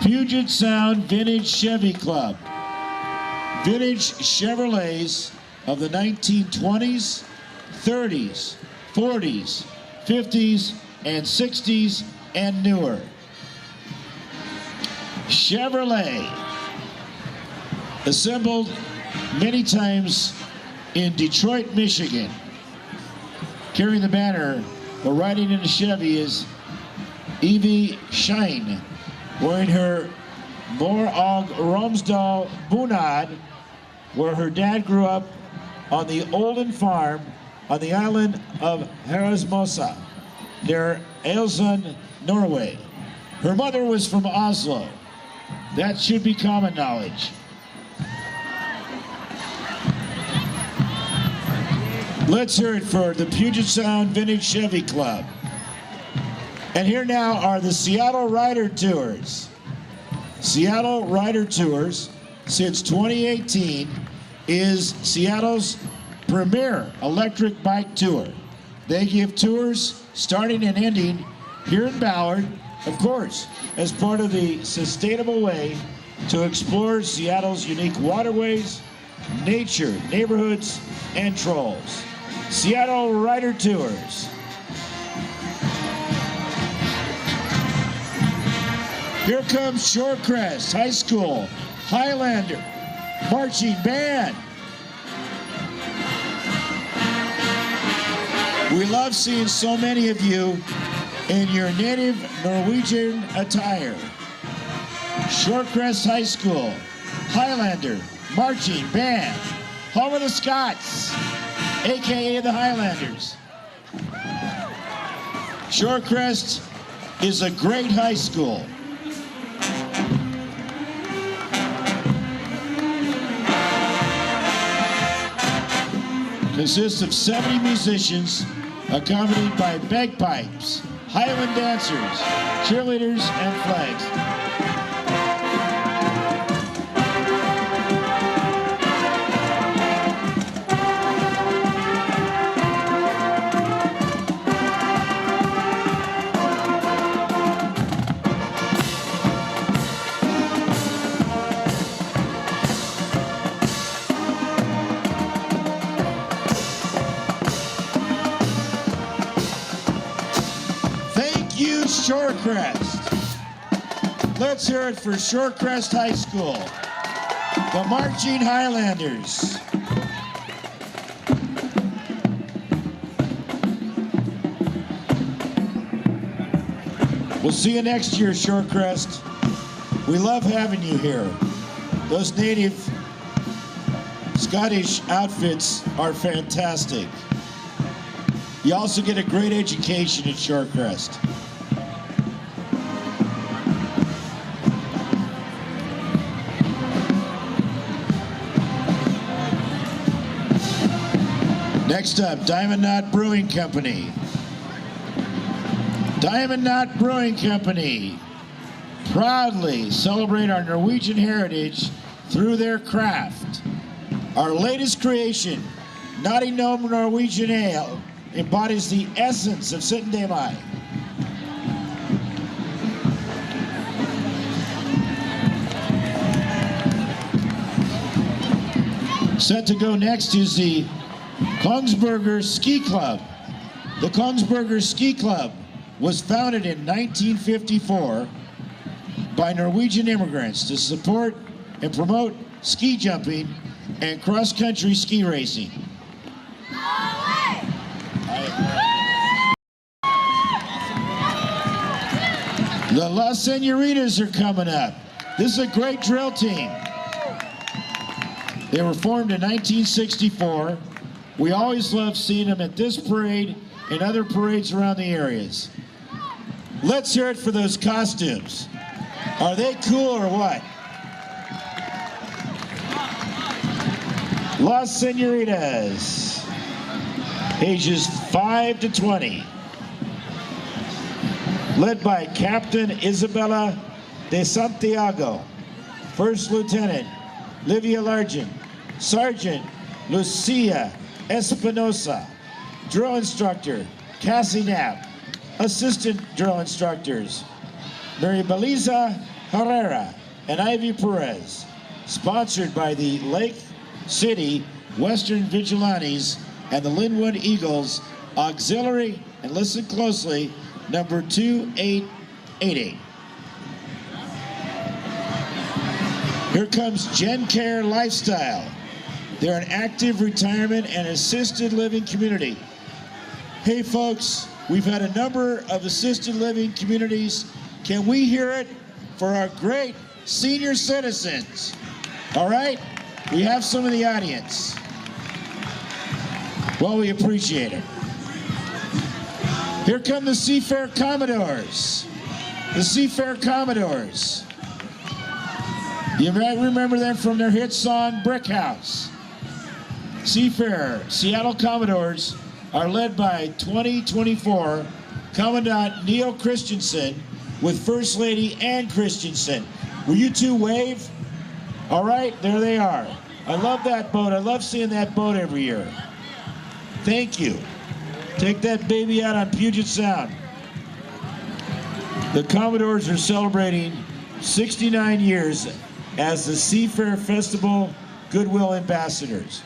Puget Sound Vintage Chevy Club. Vintage Chevrolets of the 1920s, 30s, 40s, 50s, and 60s, and newer. Chevrolet, assembled many times in Detroit, Michigan. Carrying the banner or riding in a Chevy is Evie Shine, wearing her Morag Romsdal Bunad, where her dad grew up on the Olden farm on the island of Herresmosa, near Ailsund, Norway. Her mother was from Oslo. That should be common knowledge. Let's hear it for the Puget Sound Vintage Chevy Club. And here now are the Seattle Rider Tours. Seattle Rider Tours, since 2018, is Seattle's premier electric bike tour. They give tours starting and ending here in Ballard, of course, as part of the sustainable way to explore Seattle's unique waterways, nature, neighborhoods, and trolls. Seattle Rider Tours. Here comes Shorecrest High School Highlander Marching Band. We love seeing so many of you in your native Norwegian attire. Shorecrest High School Highlander Marching Band. Home of the Scots, aka the Highlanders. Shorecrest is a great high school. Consists of 70 musicians accompanied by bagpipes, Highland dancers, cheerleaders, and flags. Shorecrest. Let's hear it for Shorecrest High School, the Marching Highlanders. We'll see you next year, Shorecrest. We love having you here. Those native Scottish outfits are fantastic. You also get a great education at Shorecrest. Next up, Diamond Knot Brewing Company. Diamond Knot Brewing Company proudly celebrate our Norwegian heritage through their craft. Our latest creation, Naughty Gnome Norwegian Ale, embodies the essence of Sittendemai. Set to go next is the Kongsberger Ski Club. The Kongsberger Ski Club was founded in 1954 by Norwegian immigrants to support and promote ski jumping and cross-country ski racing. The Las Senoritas are coming up. This is a great drill team. They were formed in 1964. We always love seeing them at this parade and other parades around the areas. Let's hear it for those costumes. Are they cool or what? Las Senoritas, ages 5 to 20. Led by Captain Isabella de Santiago, First Lieutenant Livia Largent, Sergeant Lucia Espinosa, Drill Instructor Cassie Knapp, Assistant Drill Instructors Mary Beliza Herrera and Ivy Perez. Sponsored by the Lake City Western Vigilantes and the Linwood Eagles Auxiliary, and listen closely, number 2888. Here comes Gen Care Lifestyle. They're an active retirement and assisted living community. Hey folks, we've had a number of assisted living communities. Can we hear it for our great senior citizens? All right? We have some in the audience. Well, we appreciate it. Here come the Seafair Commodores. The Seafair Commodores. You might remember them from their hit song, Brick House. Seafair Seattle Commodores are led by 2024 Commandant Neil Christensen with First Lady Ann Christensen. Will you two wave? All right, there they are. I love that boat. I love seeing that boat every year. Thank you. Take that baby out on Puget Sound. The Commodores are celebrating 69 years as the Seafair Festival Goodwill Ambassadors.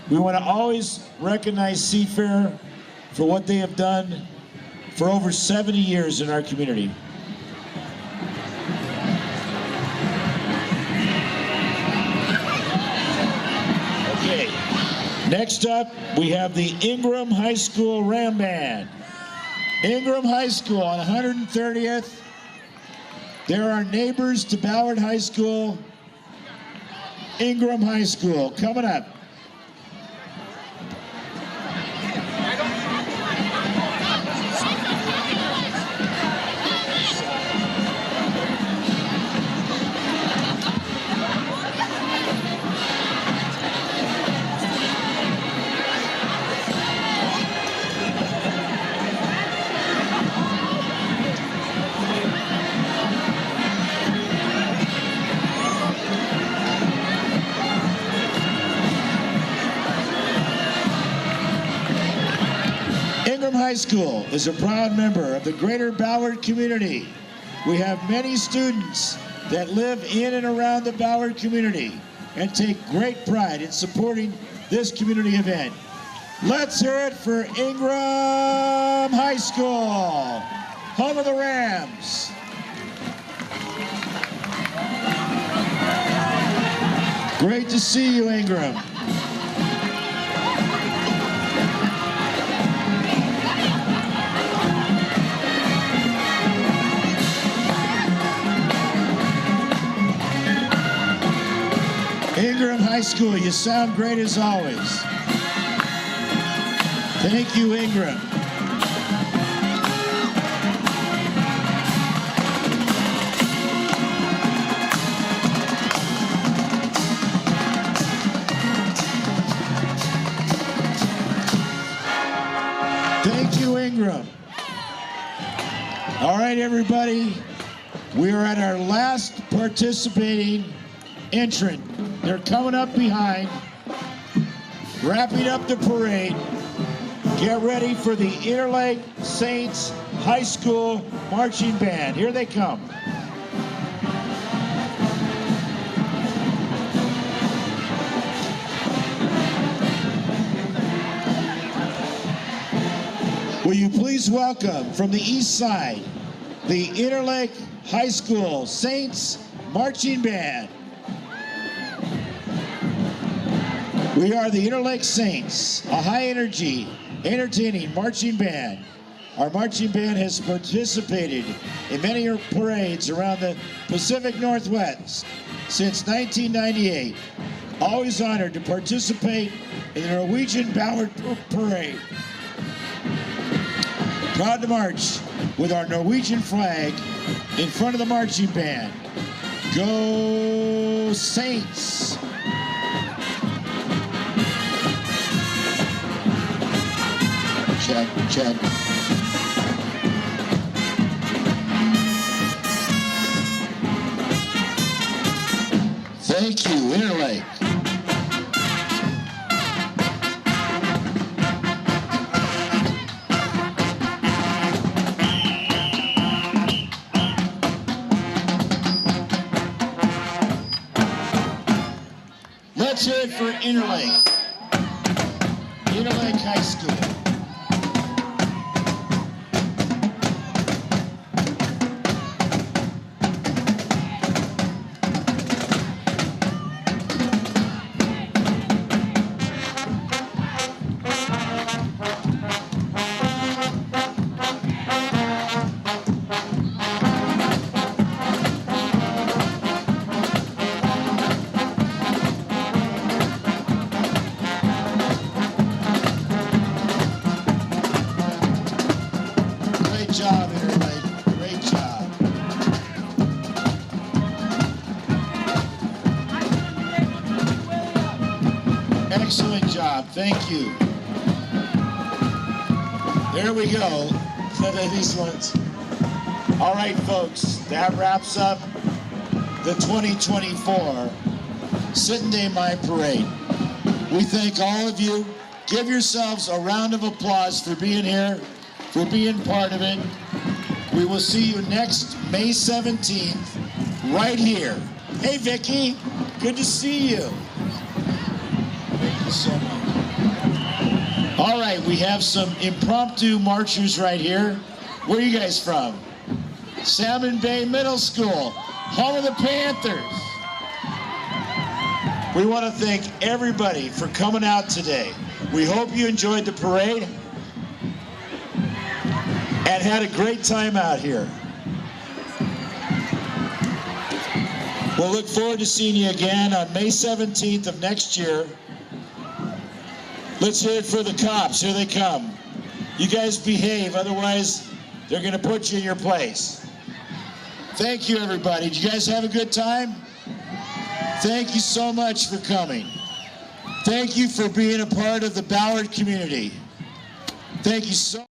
We want to always recognize Seafair for what they have done for over 70 years in our community. Okay, next up we have the Ingram High School Ram Band. Ingram High School on 130th. They're our neighbors to Ballard High School. Ingram High School coming up. Ingram High School is a proud member of the greater Ballard community. We have many students that live in and around the Ballard community and take great pride in supporting this community event. Let's hear it for Ingram High School, home of the Rams. Great to see you, Ingram. Ingram High School, you sound great as always. Thank you, Ingram. Thank you, Ingram. All right, everybody. We are at our last participating entrant. They're coming up behind, wrapping up the parade. Get ready for the Interlake Saints High School Marching Band. Here they come. Will you please Please welcome from the east side, the Interlake High School Saints Marching Band. We are the Interlake Saints, a high-energy, entertaining marching band. Our marching band has participated in many parades around the Pacific Northwest since 1998. Always honored to participate in the Norwegian Ballard Parade. Proud to march with our Norwegian flag in front of the marching band. Go Saints! Check, check. Thank you, Interlake. Let's hear it for Interlake. Interlake High School. Great job, Interlake. Great job. Excellent job. Thank you. There we go. These ones. All right, folks. That wraps up the 2024 Sitting Day My Parade. We thank all of you. Give yourselves a round of applause for being here, for being part of it. We will see you next May 17th, right here. Hey, Vicki, good to see you. Thank you so much. All right, we have some impromptu marchers right here. Where are you guys from? Salmon Bay Middle School, home of the Panthers. We want to thank everybody for coming out today. We hope you enjoyed the parade and had a great time out here. We'll look forward to seeing you again on May 17th of next year. Let's hear it for the cops. Here they come. You guys behave, otherwise they're going to put you in your place. Thank you, everybody. Did you guys have a good time? Thank you so much for coming. Thank you for being a part of the Ballard community. Thank you so much.